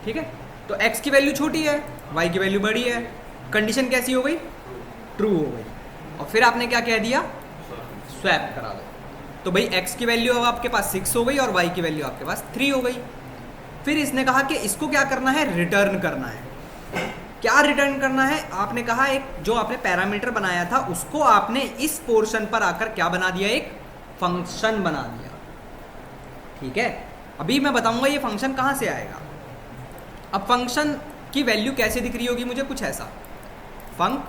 ठीक है। तो x की वैल्यू छोटी है, y की वैल्यू बड़ी है, कंडीशन कैसी हो गई? ट्रू हो गई। और फिर आपने क्या कह दिया? स्वैप करा दो। तो भाई x की वैल्यू अब आपके पास 6 हो गई और y की वैल्यू आपके पास 3 हो गई। फिर इसने कहा कि इसको क्या करना है? रिटर्न करना है। क्या रिटर्न करना है? आपने कहा एक जो आपने पैरामीटर बनाया था उसको आपने इस पोर्शन पर आकर क्या बना दिया? एक फंक्शन बना दिया, ठीक है। अभी मैं बताऊंगा ये फंक्शन कहाँ से आएगा। अब फंक्शन की वैल्यू कैसे दिख रही होगी मुझे? कुछ ऐसा, फंक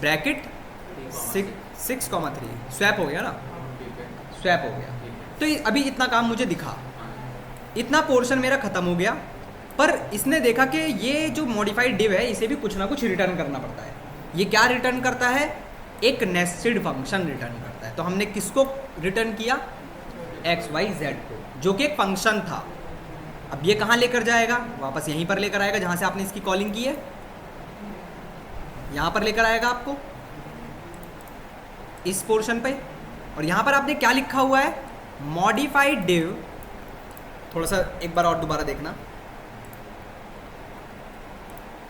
ब्रैकेट 6,3, स्वैप हो गया ना, स्वैप हो गया। तो अभी इतना काम मुझे दिखा, इतना पोर्शन मेरा खत्म हो गया। पर इसने देखा कि ये जो मॉडिफाइड डिव है इसे भी कुछ ना कुछ रिटर्न करना पड़ता है। ये क्या रिटर्न करता है? एक नेस्टेड फंक्शन रिटर्न करता है। तो हमने किसको रिटर्न किया? XYZ को, जो कि एक फंक्शन था। अब ये कहाँ लेकर जाएगा? वापस यहीं पर लेकर आएगा जहाँ से आपने इसकी कॉलिंग की है, यहाँ पर लेकर आएगा आपको इस पोर्शन पे। और यहाँ पर आपने क्या लिखा हुआ है? Modified div. थोड़ा सा एक बार और दोबारा देखना,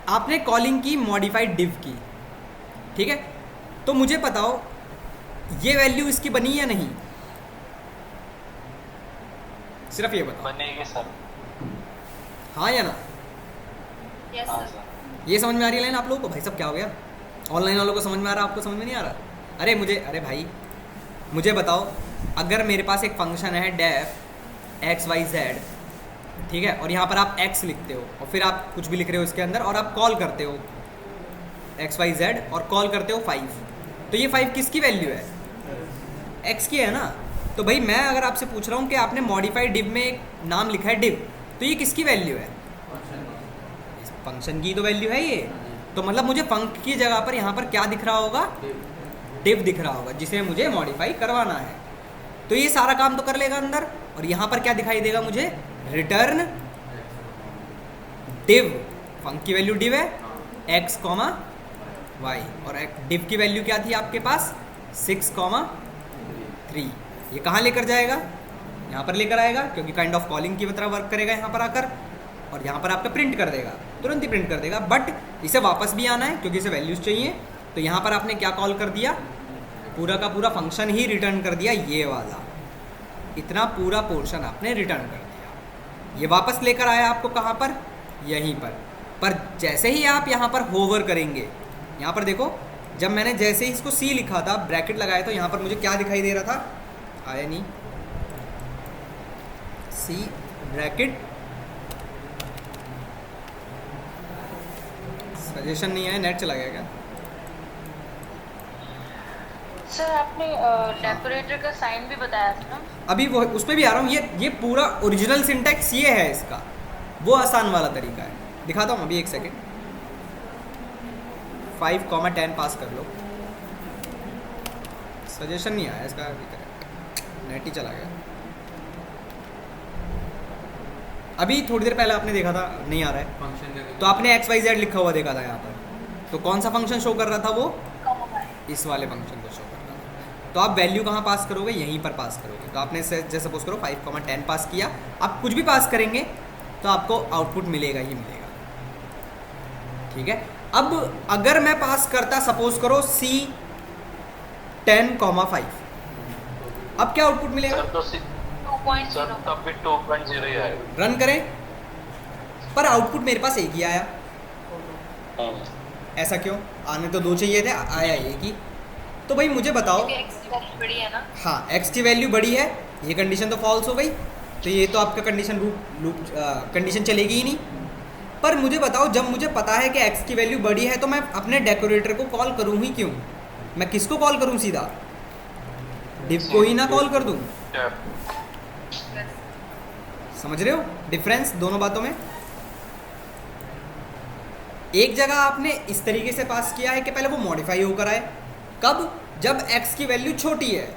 आपने कॉलिंग की मॉडिफाइड डिव की, ठीक है। तो मुझे बताओ ये वैल्यू इसकी बनी या नहीं? सिर्फ ये बताओ। बनेगी सर। हाँ या ना? यस हाँ सर। सर। ये समझ में आ रही है लाइन आप लोगों को? भाई सब क्या हो गया? ऑनलाइन वालों को समझ में आ रहा है, आपको समझ में नहीं आ रहा? अरे भाई मुझे बताओ, अगर मेरे पास एक फंक्शन है डेफ XYZ, ठीक है, और यहाँ पर आप x लिखते हो और फिर आप कुछ भी लिख रहे हो इसके अंदर और आप कॉल करते हो XYZ और कॉल करते हो 5, तो ये 5 किसकी वैल्यू है? x की है ना। तो भाई मैं अगर आपसे पूछ रहा हूँ कि आपने मॉडिफाइड डिव में एक नाम लिखा है डिव, तो ये किसकी वैल्यू है? इस फंक्शन की तो वैल्यू है ये। तो मतलब मुझे फंक की जगह पर यहाँ पर क्या दिख रहा होगा? डिव दिख रहा होगा, जिसे मुझे मॉडिफाई करवाना है। तो ये सारा काम तो कर लेगा अंदर। और यहाँ पर क्या दिखाई देगा मुझे? Return div. फंक की वैल्यू डिव है x, y, और डिव की वैल्यू क्या थी आपके पास? 6,3। ये कहाँ लेकर जाएगा? यहाँ पर लेकर आएगा, क्योंकि काइंड ऑफ कॉलिंग की तरह वर्क करेगा यहाँ पर आकर, और यहाँ पर आपका प्रिंट कर देगा, तुरंत ही प्रिंट कर देगा। बट इसे वापस भी आना है क्योंकि इसे वैल्यूज चाहिए। तो यहाँ पर आपने क्या कॉल कर दिया? पूरा का पूरा फंक्शन ही रिटर्न कर दिया, ये वाला। इतना पूरा पोर्शन आपने रिटर्न कर दिया। ये वापस लेकर आया आपको कहाँ पर, यहीं पर जैसे ही आप यहाँ पर होवर करेंगे, यहाँ पर देखो, जब मैंने जैसे ही इसको सी लिखा था, ब्रैकेट लगाया, तो यहाँ पर मुझे क्या दिखाई दे रहा था, आया नहीं, सी ब्रैकेट, सजेशन नहीं आया, नेट चला गया क्या? सर आपने डेकोरेटर का साइन भी बताया था ना? अभी वो उस पर भी आ रहा हूँ। ये पूरा ओरिजिनल सिंटैक्स ये है इसका, वो आसान वाला तरीका है, दिखाता हूँ अभी, एक सेकेंड। 5,10 पास कर लो। सजेशन नहीं आया इसका, नेट ही चला गया। अभी थोड़ी देर पहले आपने देखा था, नहीं आ रहा है, फंक्शन तो आपने XYZ लिखा हुआ देखा था यहाँ पर, तो कौन सा फंक्शन शो कर रहा था, वो इस वाले फंक्शन को शो कर रहा था। तो आप वैल्यू कहाँ पास करोगे, यहीं पर पास करोगे। तो आपने जैसे सपोज करो 5,10 पास किया, आप कुछ भी पास करेंगे तो आपको आउटपुट मिलेगा ही मिलेगा, ठीक है। अब अगर मैं पास करता सपोज करो C10,5, अब क्या आउटपुट मिलेगा, सर तो 2.0 तब भी 2.0 ही आएगा। रन करें, पर आउटपुट मेरे पास एक ही आया। ऐसा क्यों, आने तो दो चाहिए थे, आया एक ही। तो भाई मुझे बताओ, क्योंकि x की वैल्यू बड़ी है ना। हाँ, x की वैल्यू बड़ी है, ये कंडीशन तो फॉल्स हो गई, तो ये तो आपका कंडीशन चलेगी ही नहीं। पर मुझे बताओ, जब मुझे पता है कि x की वैल्यू बड़ी है, तो मैं अपने डेकोरेटर को कॉल करूँ ही क्यों? मैं किसको कॉल करूँ, सीधा डिव को ही ना कॉल कर दूँ। समझ रहे हो डिफरेंस दोनों बातों में? एक जगह आपने इस तरीके से पास किया है कि पहले वो मॉडिफाई होकर आए, कब, जब x की वैल्यू छोटी है,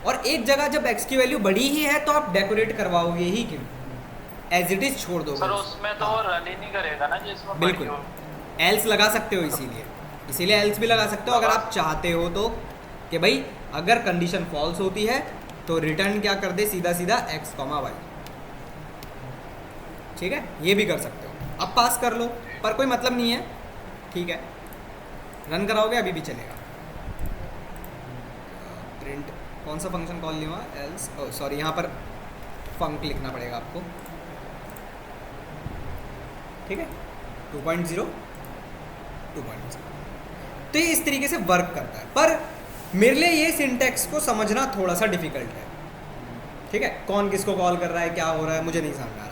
और एक जगह जब x की वैल्यू बड़ी ही है तो आप डेकोरेट करवाओगे ही क्यों, एज इट इज छोड़ दोगे। सर उसमें तो रन ही नहीं करेगा ना जिसमें बिल्कुल, एल्स लगा सकते हो, इसीलिए एल्स भी लगा सकते हो अगर आप चाहते हो तो, कि भाई अगर कंडीशन फॉल्स होती है तो रिटर्न क्या कर दे, सीधा सीधा x, y, ठीक है, ये भी कर सकते हो। अब पास कर लो, पर कोई मतलब नहीं है, ठीक है, रन कराओगे अभी भी चलेगा। प्रिंट कौन सा फंक्शन कॉल नहीं हुआ, एल्स, सॉरी, यहाँ पर फंक लिखना पड़ेगा आपको, ठीक है, 2.0, 2.0। तो ये इस तरीके से वर्क करता है, पर मेरे लिए ये सिंटैक्स को समझना थोड़ा सा डिफिकल्ट है, ठीक है, कौन किसको कॉल कर रहा है, क्या हो रहा है, मुझे नहीं समझ आ रहा।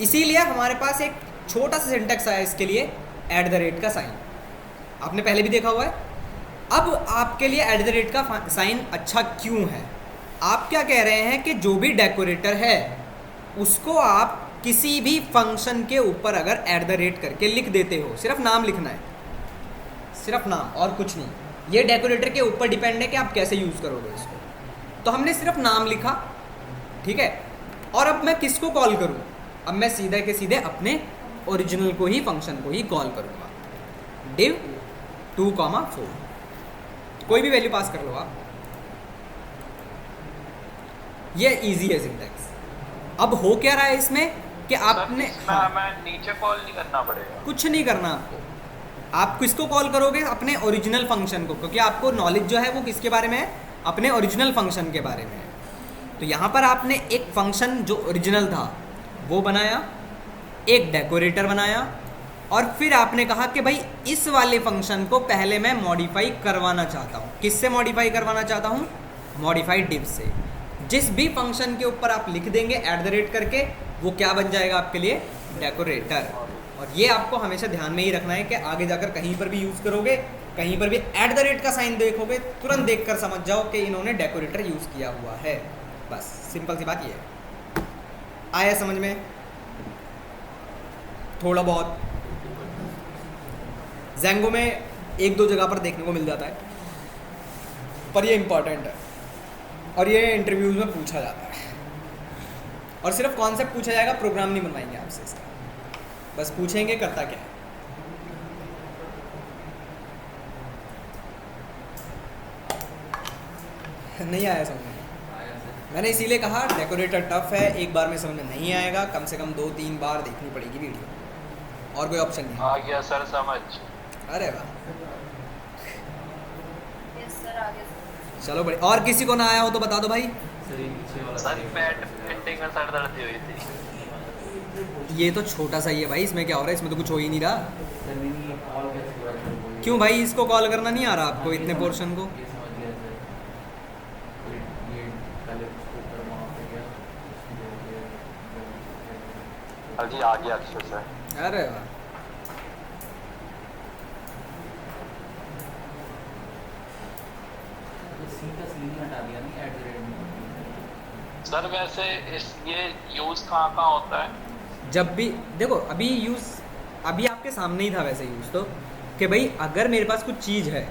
इसीलिए हमारे पास एक छोटा सा सिंटैक्स आया इसके लिए, @ का साइन, आपने पहले भी देखा हुआ है। अब आपके लिए @ का साइन अच्छा क्यों है? आप क्या कह रहे हैं कि जो भी डेकोरेटर है उसको आप किसी भी फंक्शन के ऊपर अगर @ करके लिख देते हो, सिर्फ नाम लिखना है, सिर्फ नाम और कुछ नहीं, ये डेकोरेटर के ऊपर डिपेंड है कि आप कैसे यूज़ करोगे इसको। तो हमने सिर्फ नाम लिखा, ठीक है, और अब मैं किसको कॉल करूँ, अब मैं सीधे के सीधे अपने ओरिजिनल को ही, फंक्शन को ही कॉल करूँगा, div 2,4, कोई भी वैल्यू पास कर लो आप, ये इजी है सिंटैक्स। अब हो क्या रहा है इसमें कि आपने, हाँ, हमें नीचे कॉल नहीं करना पड़ेगा, कुछ नहीं करना आपको, आप किसको कॉल करोगे, अपने ओरिजिनल फंक्शन को, क्योंकि आपको नॉलेज जो है वो किसके बारे में है, अपने ओरिजिनल फंक्शन के बारे में है। तो यहाँ पर आपने एक फंक्शन जो ओरिजिनल था वो बनाया, एक डेकोरेटर बनाया, और फिर आपने कहा कि भाई इस वाले फंक्शन को पहले मैं मॉडिफाई करवाना चाहता हूँ। किससे मॉडिफाई करवाना चाहता हूँ? मॉडिफाइड डिव से। जिस भी फंक्शन के ऊपर आप लिख देंगे @ करके, वो क्या बन जाएगा आपके लिए, डेकोरेटर। और ये आपको हमेशा ध्यान में ही रखना है कि आगे जाकर कहीं पर भी यूज़ करोगे, कहीं पर भी @ का साइन देखोगे, तुरंत देखकर समझ जाओ कि इन्होंने डेकोरेटर यूज़ किया हुआ है। बस सिंपल सी बात ये है। आया समझ में? थोड़ा बहुत ज़ैंगो में 1-2 जगह पर देखने को मिल जाता है, पर ये इम्पॉर्टेंट है और ये इंटरव्यूज़ में पूछा जाता है। और सिर्फ कॉन्सेप्ट पूछा जाएगा, प्रोग्राम नहीं बनवाएंगे आपसे इसका, बस पूछेंगे करता क्या है। नहीं आया समझ में? मैंने इसीलिए कहा डेकोरेटर टफ है, एक बार में समझ में नहीं आएगा, कम से कम 2-3 बार देखनी पड़ेगी वीडियो, और कोई ऑप्शन नहीं। आ गया सर समझ। अरे वाह, यस सर, आगे सर। चलो बड़े। और किसी को ना आया हो तो बता दो भाई। सर ये पीछे वाला सर पैट पेंटिंग में सर दर्द हुई थी। ये तो छोटा सा ही है भाई, इसमें क्या हो रहा है, इसमें तो कुछ हो ही नहीं रहा। सर नहीं ये कॉल कैसे पूरा कर क्यों भाई, इसको कॉल करना नहीं आ रहा आपको इतने पोर्शन को? ये समझ गया सर। ये पहले उसको ऊपर वहाँ पे गया। हाँ जी आ गया अच्छे से। अरे वाह, सीधा सीधी हटा दिया नहीं एट द रेट। सर वैसे इस ये यूज कहाँ कहाँ होता है? जब भी देखो, अभी यूज़ अभी आपके सामने ही था वैसे यूज़ तो, कि भाई अगर मेरे पास कुछ चीज़ है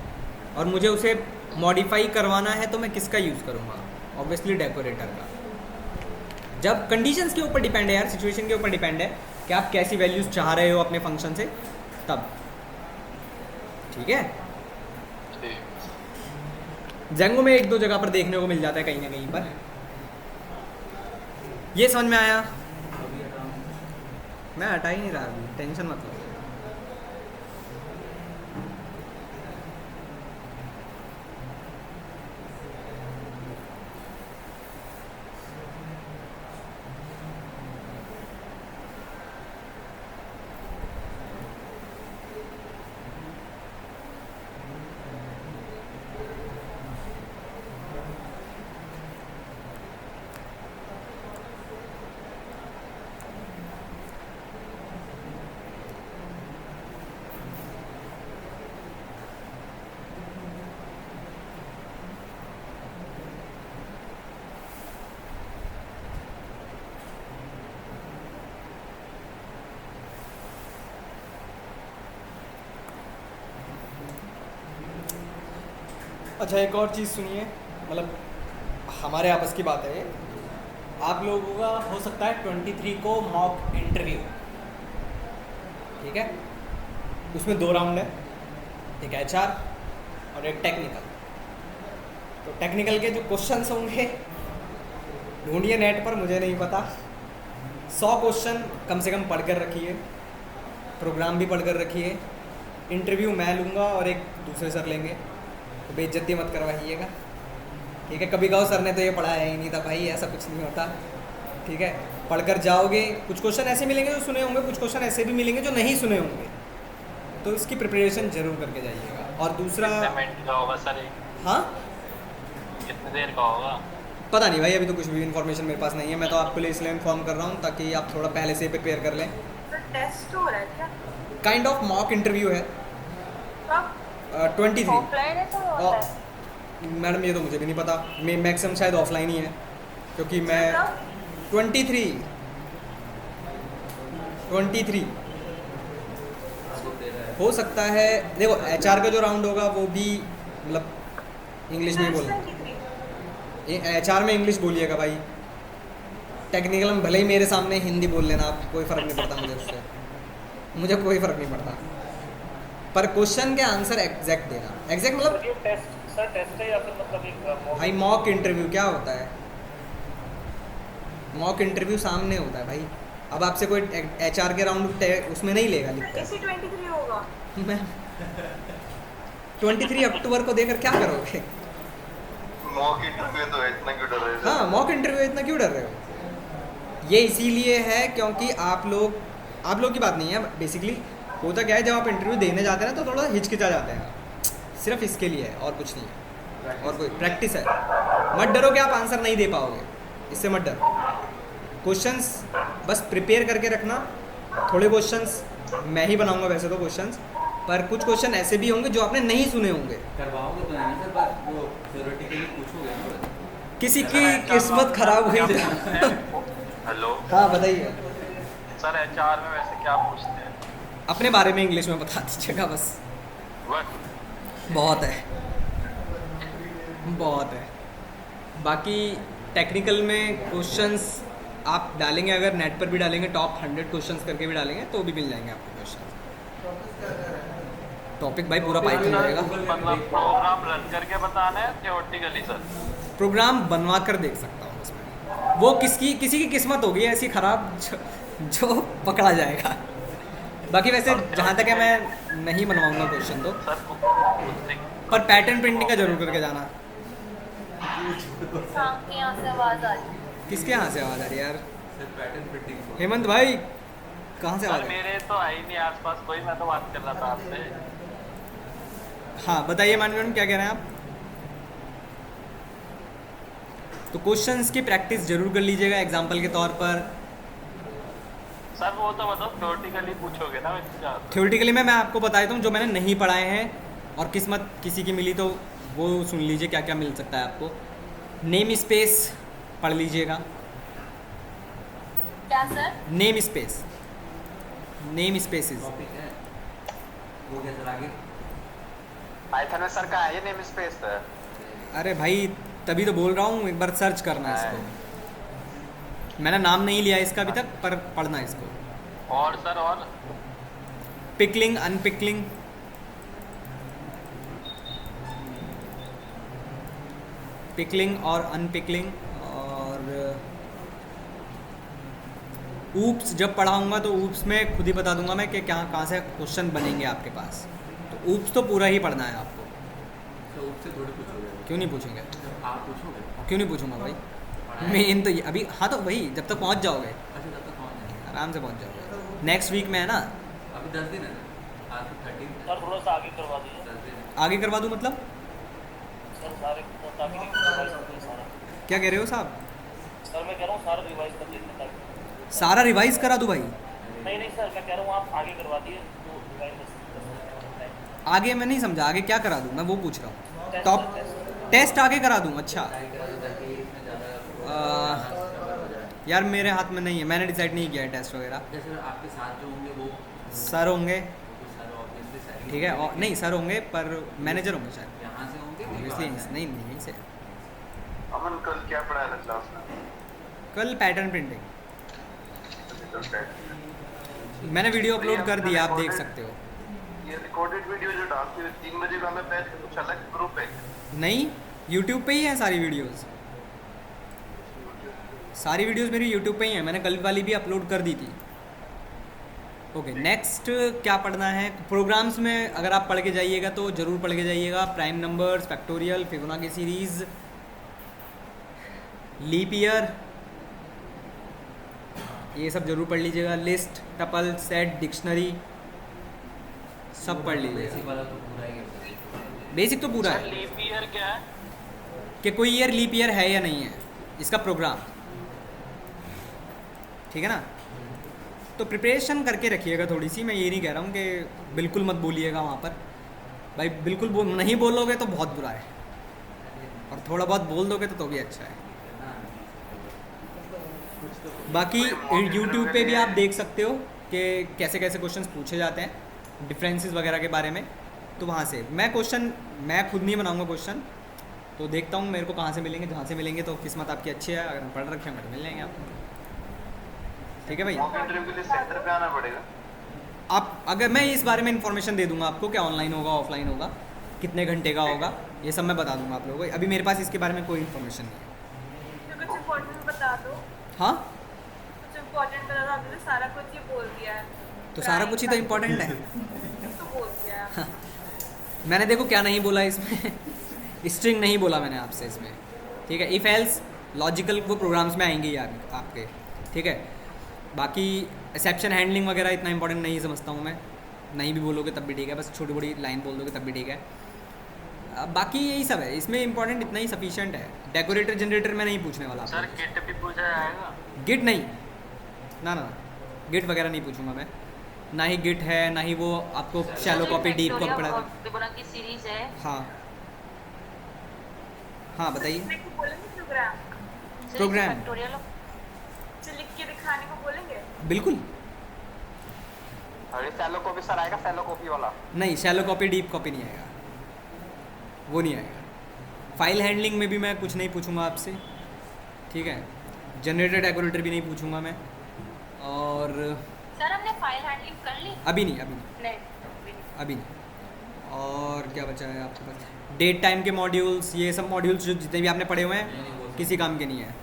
और मुझे उसे मॉडिफाई करवाना है तो मैं किसका यूज़ करूँगा? ऑब्वियसली डेकोरेटर का। जब कंडीशंस के ऊपर डिपेंड है यार, सिचुएशन के ऊपर डिपेंड है कि आप कैसी वैल्यूज़ चाह रहे हो अपने फंक्शन से, तब ठीक है। जेंगो में एक दो जगह पर देखने को मिल जाता है कहीं ना कहीं पर। ये समझ में आया? अभी हटाऊँ। मैं हटा ही नहीं रहा अभी, टेंशन मत लो। अच्छा एक और चीज़ सुनिए, मतलब हमारे आपस की बात है ये। आप लोगों का हो सकता है 23 को मॉक इंटरव्यू, ठीक है? उसमें 2 राउंड है, एक HR और एक टेक्निकल। तो टेक्निकल के जो क्वेश्चंस होंगे ढूंढिए नेट पर, मुझे नहीं पता। 100 क्वेश्चन कम से कम पढ़ कर रखिए, प्रोग्राम भी पढ़ कर रखिए। इंटरव्यू मैं लूँगा और एक दूसरे सर लेंगे, तो बेइज्जती मत करवाइएगा, ठीक है? कभी कहो सर ने तो ये पढ़ाया ही नहीं था, भाई ऐसा कुछ नहीं होता, ठीक है? पढ़कर जाओगे, कुछ क्वेश्चन ऐसे मिलेंगे जो सुने होंगे, कुछ क्वेश्चन ऐसे भी मिलेंगे जो नहीं सुने होंगे, तो इसकी प्रिपरेशन जरूर करके जाइएगा। और दूसरा, कितने मिनट का होगा सर ये? हाँ कितनी देर का होगा? पता नहीं भाई, अभी तो कुछ भी इन्फॉर्मेशन मेरे पास नहीं है। मैं तो आपके लिए इसलिए इन्फॉर्म कर रहा हूँ ताकि आप थोड़ा पहले से प्रिपेयर कर लें। टेस्ट हो रहा है क्या? काइंड ऑफ मॉक इंटरव्यू है। कब? 23 ऑफलाइन है तो ऑनलाइन? मैडम ये तो मुझे भी नहीं पता, मैं मैक्सिमम शायद ऑफलाइन ही है, क्योंकि मैं 23 हो सकता है। देखो HR का जो राउंड होगा वो भी मतलब इंग्लिश में ही बोलना, HR में इंग्लिश बोलिएगा भाई। टेक्निकल में भले ही मेरे सामने हिंदी बोल लेना आप, कोई फ़र्क नहीं पड़ता मुझे उससे, मुझे कोई फ़र्क नहीं पड़ता, पर क्वेश्चन के आंसर एग्जैक्ट देना। एग्जैक्ट मतलब ये टेस्ट सर टेस्ट है या फिर मतलब एक भाई मॉक इंटरव्यू क्या होता है? मॉक इंटरव्यू सामने होता है भाई। अब आपसे कोई HR के राउंड उसमें नहीं लेगा, लिखता इसी 23 होगा। है। मैं 23 अक्टूबर को देकर क्या करोगे? मॉक इंटरव्यू तो इतना क्यों डर रहे हो? हाँ मॉक इंटरव्यू इतना क्यों डर रहे हो? ये इसीलिए है क्योंकि आप लोग की बात नहीं है, बेसिकली होता क्या है, जब आप इंटरव्यू देने जाते हैं ना तो थोड़ा हिचकिचा जाते हैं, सिर्फ इसके लिए है और कुछ नहीं है, और कोई प्रैक्टिस है। मत डरो कि आप आंसर नहीं दे पाओगे, इससे मत डरो। क्वेश्चंस बस प्रिपेयर करके रखना। थोड़े क्वेश्चंस मैं ही बनाऊंगा वैसे तो क्वेश्चंस, पर कुछ क्वेश्चन ऐसे भी होंगे जो आपने नहीं सुने होंगे। करवाओगे तो नहीं सर, बस वो थ्योरेटिकली पूछोगे ना बस। किसी की किस्मत खराब हुई तो हेलो हाँ बताइए। सर HR में वैसे क्या पूछते हैं? अपने बारे में इंग्लिश में बता दीजिएगा बस, बहुत है, बहुत है। बाकी टेक्निकल में क्वेश्चंस आप डालेंगे, अगर नेट पर भी डालेंगे, टॉप 100 क्वेश्चंस करके भी डालेंगे तो भी मिल जाएंगे आपको क्वेश्चन। टॉपिक भाई पूरा पाइथन रहेगा। मतलब प्रोग्राम रन करके बताना है थियोरेटिकली सर? प्रोग्राम बनवा कर देख सकता हूँ उसमें, वो किसी की किस्मत होगी ऐसी ख़राब जो पकड़ा जाएगा। बाकी वैसे जहाँ तक है मैं नहीं बनवाऊंगा क्वेश्चन तो, सर पर पैटर्न प्रिंटिंग का जरूर करके जाना। शाम के यहाँ से आवाज आ रही है। किसके यहाँ से आवाज़ आ रही है यार? सर पैटर्न प्रिंटिंग हेमंत भाई कहाँ से सर आवाज़ आ रही है? मेरे तो है ही नहीं आसपास कोई, मैं तो बात कर रहा था आपसे। हाँ बताइए मैनेजमेंट क्या कह रहे हैं आप? तो क्वेश्चंस की प्रैक्टिस जरूर कर लीजिएगा एग्जाम्पल के तौर पर। सर वो तो मतलब थ्योरेटिकली पूछोगे ना वैसे ज़्यादा। थ्योरेटिकली मैं आपको बता देता हूँ जो मैंने नहीं पढ़ाए हैं, और किस्मत किसी की मिली तो वो सुन लीजिए क्या क्या मिल सकता है आपको। नेम स्पेस पढ़ लीजिएगा। क्या sir? Name space, name spaces. Topic है वो क्या सर आगे? पाइथन में सर का है ये नेम स्पेस है। अरे भाई तभी तो बोल रहा हूँ एक बार सर्च करना है इसको। मैंने नाम नहीं लिया इसका अभी तक, पर पढ़ना है इसको। और सर और पिकलिंग, अनपिकलिंग, पिकलिंग और अनपिकलिंग, और ऊप्स जब पढ़ाऊंगा तो ऊप्स में खुद ही बता दूंगा मैं कि क्या कहाँ से क्वेश्चन बनेंगे आपके पास। तो ऊप्स तो पूरा ही पढ़ना है आपको। सर उससे थोड़ी पूछोगे? क्यों नहीं पूछेंगे? जब आप पूछोगे क्यों नहीं पूछूंगा भाई? पढ़ाया? मेन तो ये अभी, हाँ तो वही जब तक पहुँच जाओगे अच्छा तब तक कौन है? आराम से पहुँच जाओगे। नेक्स्ट वीक में है ना? अभी 10 दिन है आज तो 13 सर थोड़ा सा आगे करवा दीजिए 10 दिन है। आगे करवा दूँ मतलब? सर सारे ताकि रिवाइज कर दें सारा। क्या कह रहे हो साहब? सर मैं कह रहा हूँ सारा रिवाइज कर देते ताकि। सारा रिवाइज करा दूँ भाई? नहीं नहीं सर मैं कह रहा हूँ आप आगे करवा दिए तो रिवाइज कर सकते हैं। आगे मैं नहीं समझा, आगे क्या करा दूँ मैं वो पूछ रहा हूँ। Test, top test. टेस्ट आगे करा दूँ? अच्छा ट्राई करा दो ताकि इसमें ज़्यादा कवर हो जाए। यार मेरे हाथ में नहीं है, मैंने डिसाइड नहीं किया है टेस्ट वगैरह। जैसे आपके साथ जो होंगे वो सर होंगे, तो सर ऑब्वियसली सर ठीक है, और नहीं सर होंगे पर मैनेजर होंगे शायद, यहाँ से होंगे कि ऑब्वियसली बाहर से? नहीं नहीं यहीं से। अमन कल क्या पढ़ाया था क्लास में? कल पैटर्न प्रिंटिंग मैंने वीडियो अपलोड कर दिया, आप देख सकते हो। ये रिकॉर्डेड वीडियो जो डालती है 3 बजे का, मैं पहले कुछ अलग ग्रुप है। नहीं, यूट्यूब पे ही है सारी वीडियोस। सारी वीडियोस मेरी यूट्यूब पे ही है, मैंने कल वाली भी अपलोड कर दी थी। ओके नेक्स्ट क्या पढ़ना है? प्रोग्राम्स में अगर आप पढ़ के जाइएगा तो ज़रूर पढ़ के जाइएगा। Prime numbers, factorial, Fibonacci series, leap year, ये सब जरूर पढ़ लीजिएगा। लिस्ट, टपल, सेट, डिक्शनरी सब पढ़ बेसिक लीजिएगा। वाला तो पूरा ही है। बेसिक तो पूरा सर है लीप ईयर क्या है? कि कोई ईयर लीप ईयर है या नहीं है, इसका प्रोग्राम, ठीक है ना? तो प्रिपरेशन करके रखिएगा थोड़ी सी। मैं ये नहीं कह रहा हूँ कि बिल्कुल मत बोलिएगा वहाँ पर भाई, बिल्कुल नहीं बोलोगे तो बहुत बुरा है, और थोड़ा बहुत बोल दोगे तो भी अच्छा है। बाकी यूट्यूब पे भी आप देख सकते हो कि कैसे कैसे क्वेश्चंस पूछे जाते हैं, डिफरेंसेस वगैरह के बारे में। तो वहाँ से मैं खुद नहीं बनाऊंगा क्वेश्चन, तो देखता हूँ मेरे को कहाँ से मिलेंगे। जहाँ से मिलेंगे तो किस्मत आपकी अच्छी है, अगर हम पढ़ रखे होंगे तो मिल जाएंगे आपको। ठीक है भाई? मॉक इंटरव्यू के लिए सेंटर पे आना पड़ेगा। आप अगर मैं इस बारे में इन्फॉर्मेशन दे दूंगा आपको, क्या ऑनलाइन होगा ऑफलाइन होगा, कितने घंटे का होगा, ये सब मैं बता दूंगा आप लोगों को। अभी मेरे पास इसके बारे में कोई इन्फॉर्मेशन नहीं है। कुछ इम्पोर्टेंट बता दो। हाँ कुछ इम्पोर्टेंट बता दो, आपने तो सारा कुछ ही बोल दिया है। तो सारा कुछ ही तो इम्पोर्टेंट है। तो बोल दिया है। हाँ। मैंने देखो क्या नहीं बोला इसमें स्ट्रिंग नहीं बोला मैंने आपसे इसमें, ठीक है? इफ एल्स लॉजिकल वो प्रोग्राम्स में आएंगे यार आपके, ठीक है? बाकी एक्सेप्शन हैंडलिंग वगैरह इतना इंपॉर्टेंट नहीं समझता हूँ मैं, नहीं भी बोलोगे तब भी ठीक है, बस छोटी बड़ी लाइन बोल दोगे तब भी ठीक है। बाकी यही सब है इसमें, इंपॉर्टेंट इतना ही सफिशिएंट है। डेकोरेटर जनरेटर में नहीं पूछने वाला सर गिट भी पूछा जाएगा? गिट नहीं, ना गिट वगैरह नहीं पूछूंगा मैं, ना ही गिट है, ना ही वो आपको शैलो कॉपी डीप कॉपी पढ़ा। फिबोनाची सीरीज है। हाँ बताइए। लिखने को बोलेंगे प्रोग्राम? प्रोग्राम। फैक्टोरियल जो लिख के दिखाने को बोलेंगे? बिल्कुल अरे सैलो कॉपी सर आएगा, सैलो कॉपी वाला? नहीं, शैलो कॉपी डीप कॉपी नहीं आएगा, वो नहीं आएगा। फाइल हैंडलिंग में भी मैं कुछ नहीं पूछूंगा आपसे, ठीक है? जनरेटर डेकोरेटर भी नहीं पूछूंगा मैं, और सर हमने फाइल हैंडलिंग कर ली? अभी नहीं नहीं। और क्या बचा है आपके पास? डेट टाइम के मॉड्यूल्स, ये सब मॉड्यूल्स जो जितने भी आपने पढ़े हुए हैं किसी काम के नहीं है,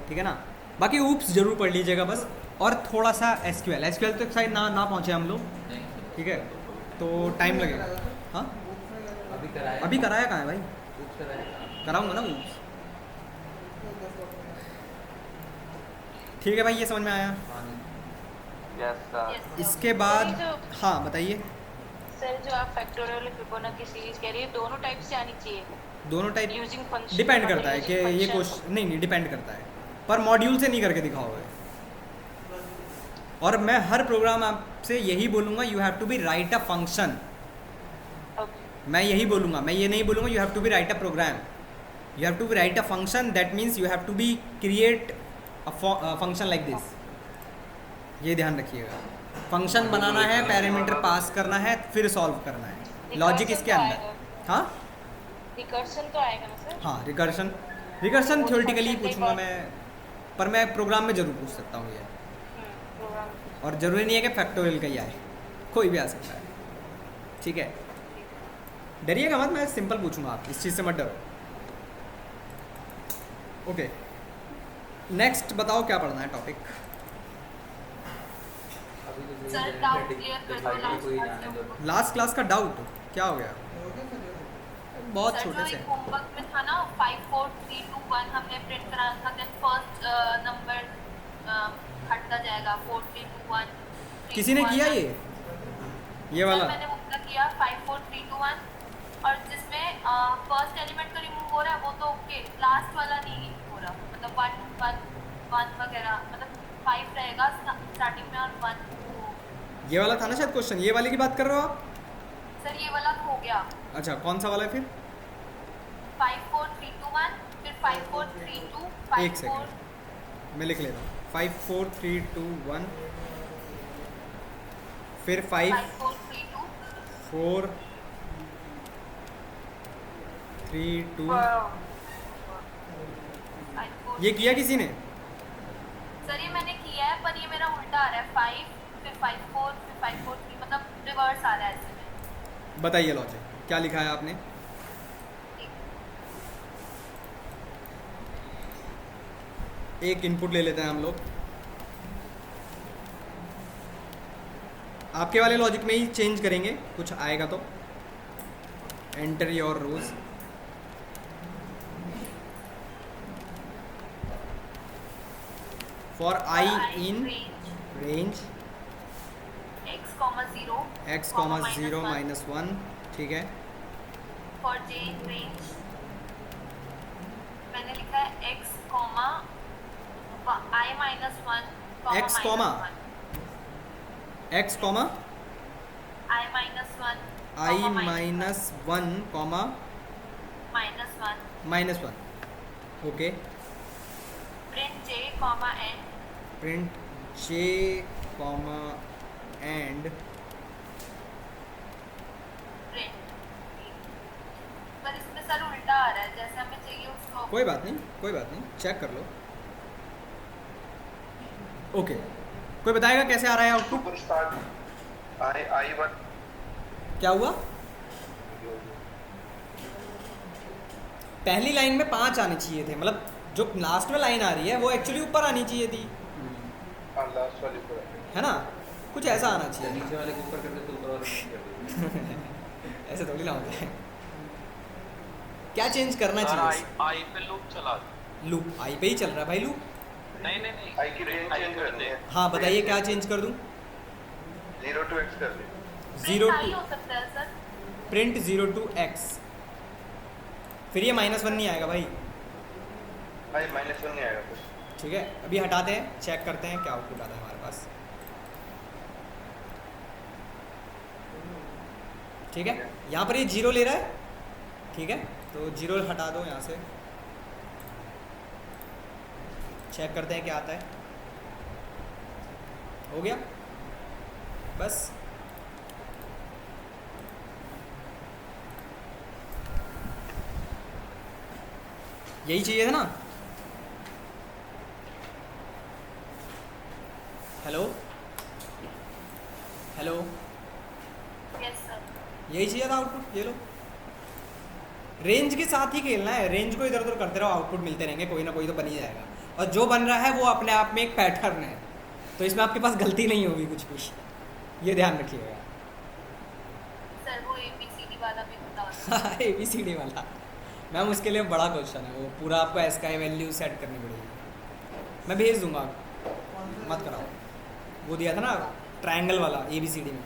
ठीक है ना? बाकी ऊप्स जरूर पढ़ लीजिएगा बस, और थोड़ा सा एसक्यूएल तो शायद ना पहुँचे हम लोग, ठीक है? तो टाइम लगेगा। हाँ अभी कराया अभी कराया कहाँ है भाई? कुछ कराया कराऊंगा ना ऊप्स। ठीक है भाई, ये समझ में आया। Yes sir. Yes, sir. इसके बाद सर, ये जो- हाँ बताइए। सर जो आप फैक्टोरियल फिबोनाची सीरीज कह रही है दोनों टाइप से आनी चाहिए, दोनों टाइप यूजिंग फंक्शन डिपेंड करता है कि ये क्वेश्चन, नहीं डिपेंड करता है, पर मॉड्यूल से नहीं करके दिखाओगे। और मैं हर प्रोग्राम आपसे यही बोलूँगा, you have to be write a function. मैं यही बोलूँगा, मैं ये नहीं बोलूँगा you have to be write a program. You have to be write a function, that means you have to be create a function like this. ये ध्यान रखिएगा, फंक्शन बनाना है, पैरामीटर पास करना है, फिर सॉल्व करना है, लॉजिक इसके अंदर। हाँ रिकर्शन तो आएगा ना सर? हाँ, रिकर्शन वो थ्योरेटिकली function पूछूंगा type मैं, पर मैं प्रोग्राम में ज़रूर पूछ सकता हूँ ये। प्रोग्राम। और ज़रूरी नहीं है कि फैक्टोरियल का ही आए, कोई भी आ सकता है। ठीक है, डरिएगा मत, मैं सिंपल पूछूंगा, आप इस चीज़ से मत डरो। ओके, नेक्स्ट बताओ क्या पढ़ना है टॉपिक। अभी तो सर, doubt clear कर दो, last कोई class जाने के दो। ऊपर। लास्ट क्लास का डाउट क्या हो गया? बहुत सर, छोटे जो से एक होमवर्क में था ना 5 4 3 2 1 हमने प्रिंट कराना था, देन फर्स्ट नंबर हटता जाएगा 4 3 2 1। किसी ने किया ये वाला? मैंने उसका किया 5 4 3 2 1, और जिसमें फर्स्ट एलिमेंट का रिमूव हो रहा है वो तो ओके, लास्ट वाला नहीं हो रहा, मतलब 1 1 1 वगैरह, मतलब 5 रहेगा स्टार्टिंग में और 1 2। ये वाला था ना शायद क्वेश्चन, ये वाले की बात कर रहे हो आप? सर ये वाला हो गया, अच्छा, कौन सा वाला है फिर? 5 4 3 2 1, फिर 5 4 3 2 5 एक 4। सेकंड मैं लिख लेता हूँ। 5 4 3 2 1, फिर 5 5 4 3 2 4 3 2। 5 4। ये किया किसी ने? सर ये मैंने किया है, पर ये मेरा उल्टा आ रहा है, 5 फिर 5 4 फिर 5 4 3, मतलब रिवर्स आ रहा है ऐसे में। बताइए लॉजिक क्या लिखा है आपने? एक इनपुट ले लेते हैं हम लोग, आपके वाले लॉजिक में ही चेंज करेंगे, कुछ आएगा तो। Enter your rows, for i in range x, 0 (x, 0 - 1), ठीक है। फॉर j इन रेंज मैंने लिखा है x, i -1, X, comma? x, i -1, i -1, -1, okay. Print j, n, print j, and print. पर इसमें सर उल्टा आ रहा है, जैसे हमें चाहिए उसको। कोई बात नहीं, कोई बात नहीं, चेक कर लो। ओके, कोई बताएगा कैसे आ रहा है आउटपुट? सुपर स्टार I1 क्या हुआ? पहली लाइन में 5 आने चाहिए थे, मतलब जो लास्ट में लाइन आ रही है वो एक्चुअली ऊपर आनी चाहिए थी, लास्ट वाली पर है ना? कुछ ऐसा आना चाहिए। नीचे वाले को ऊपर कर दे तो ऊपर वाले को नीचे कर दे। ऐसे थोड़ी ना होता है। क्या चेंज करना सर चाहिए? आई पे लूप चला दो। लूप आई पे ही चल रहा है भाई, लूप। नहीं I की रेंज चेंज करनी है। हाँ बताइए क्या चेंज कर दूँ? 0 to x कर दे। 0 प्रिंट आई to हो सकता है सर। प्रिंट 0 to x, फिर ये -1 नहीं आएगा भाई, I -1 नहीं आएगा कुछ। ठीक है। अभी हटाते हैं, चेक करते हैं क्या आउटपुट आता है हमारे पास, ठीक है। यहाँ पर ये 0 ले रहा है, ठीक है, तो 0 हटा दो यहाँ से, चेक करते हैं क्या आता है। हो गया बस। यही चाहिए था ना? Hello hello, yes sir. यही चाहिए था आउटपुट, ये लो। रेंज के साथ ही खेलना है, रेंज को इधर उधर करते रहो, आउटपुट मिलते रहेंगे, कोई ना कोई तो बन ही जाएगा। और जो बन रहा है वो अपने आप में एक पैटर्न है, तो इसमें आपके पास गलती नहीं होगी कुछ भी, ये ध्यान रखिएगा। सर वो ABCD वाला भी बता दो। ABCD वाला मैम उसके लिए बड़ा क्वेश्चन है, वो पूरा आपको SKI वैल्यू सेट करनी पड़ेगी, मैं भेज दूंगा आपको। मत कराओ। वो दिया था ना ट्रायंगल वाला ABCD में,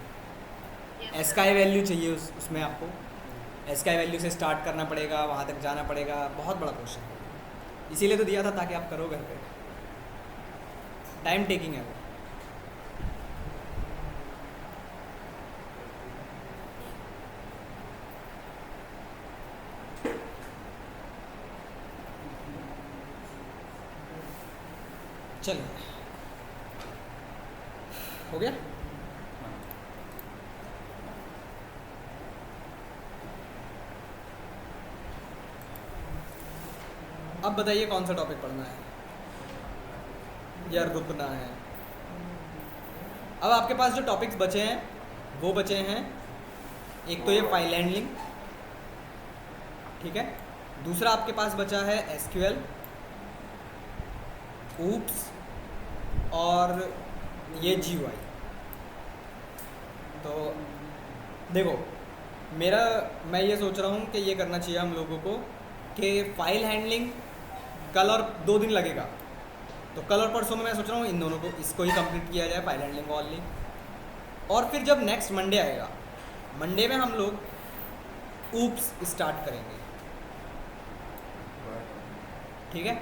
Yes, एस sir. का वैल्यू चाहिए उसमें आपको एस का वैल्यू से स्टार्ट करना पड़ेगा, वहाँ तक जाना पड़ेगा, बहुत बड़ा क्वेश्चन है। इसीलिए तो दिया था ताकि आप करो घर पे, टाइम टेकिंग है वो। चलिए हो गया। अब बताइए कौन सा टॉपिक पढ़ना है या रुकना है। अब आपके पास जो टॉपिक्स बचे हैं वो बचे हैं, एक तो ये फाइल हैंडलिंग, ठीक है, दूसरा आपके पास बचा है SQL, ऊप्स और ये GUI। तो देखो मैं ये सोच रहा हूँ कि ये करना चाहिए हम लोगों को कि फाइल हैंडलिंग कल और 2 दिन लगेगा, तो कल और परसों में मैं सोच रहा हूँ इन दोनों को इसको ही कंप्लीट किया जाए, फाइल हैंडलिंग ओनली। और फिर जब नेक्स्ट मंडे आएगा, मंडे में हम लोग ऊप्स स्टार्ट करेंगे, ठीक है।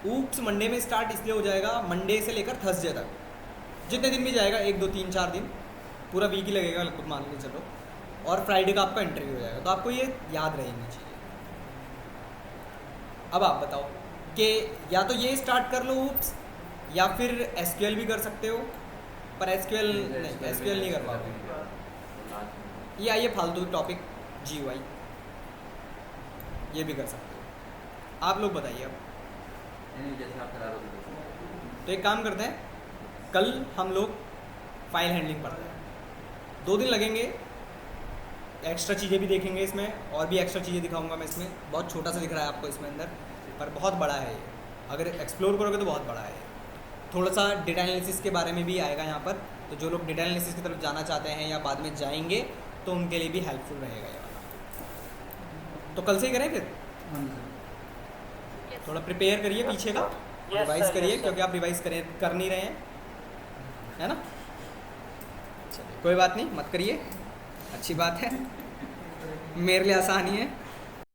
ऊप्स मंडे में स्टार्ट इसलिए हो जाएगा, मंडे से लेकर थर्सडे तक जितने दिन भी जाएगा, 1 2 3 4 दिन, पूरा वीक ही लगेगा लगभग मान के चलो। और फ्राइडे का आपका इंटरव्यू हो जाएगा, तो आपको ये याद रहनी चाहिए। अब आप बताओ कि या तो ये स्टार्ट कर लो ऊप्स, या फिर SQL भी कर सकते हो, पर SQL नहीं कर पाओगे। ये आइए फालतू टॉपिक GUI, ये भी कर सकते हो। आप लोग बताइए अब। जैसे आप करा रहे हो तो एक काम करते हैं, कल हम लोग फाइल हैंडलिंग पढ़ते हैं, 2 दिन लगेंगे, एक्स्ट्रा चीज़ें भी देखेंगे इसमें, और भी एक्स्ट्रा चीज़ें दिखाऊंगा मैं इसमें। बहुत छोटा सा दिख रहा है आपको इसमें अंदर, पर बहुत बड़ा है ये, अगर एक्सप्लोर करोगे तो बहुत बड़ा है। थोड़ा सा डेटा एनालिसिस के बारे में भी आएगा यहाँ पर, तो जो लोग डेटा एनालिसिस की तरफ जाना चाहते हैं या बाद में जाएंगे तो उनके लिए भी हेल्पफुल रहेगा ये वाला। तो कल से ही करें फिर, थोड़ा प्रिपेयर करिए पीछे का, रिवाइज करिए, क्योंकि आप रिवाइज कर नहीं रहे हैं, है ना। चलिए कोई बात नहीं, मत करिए, अच्छी बात है, मेरे लिए आसानी है।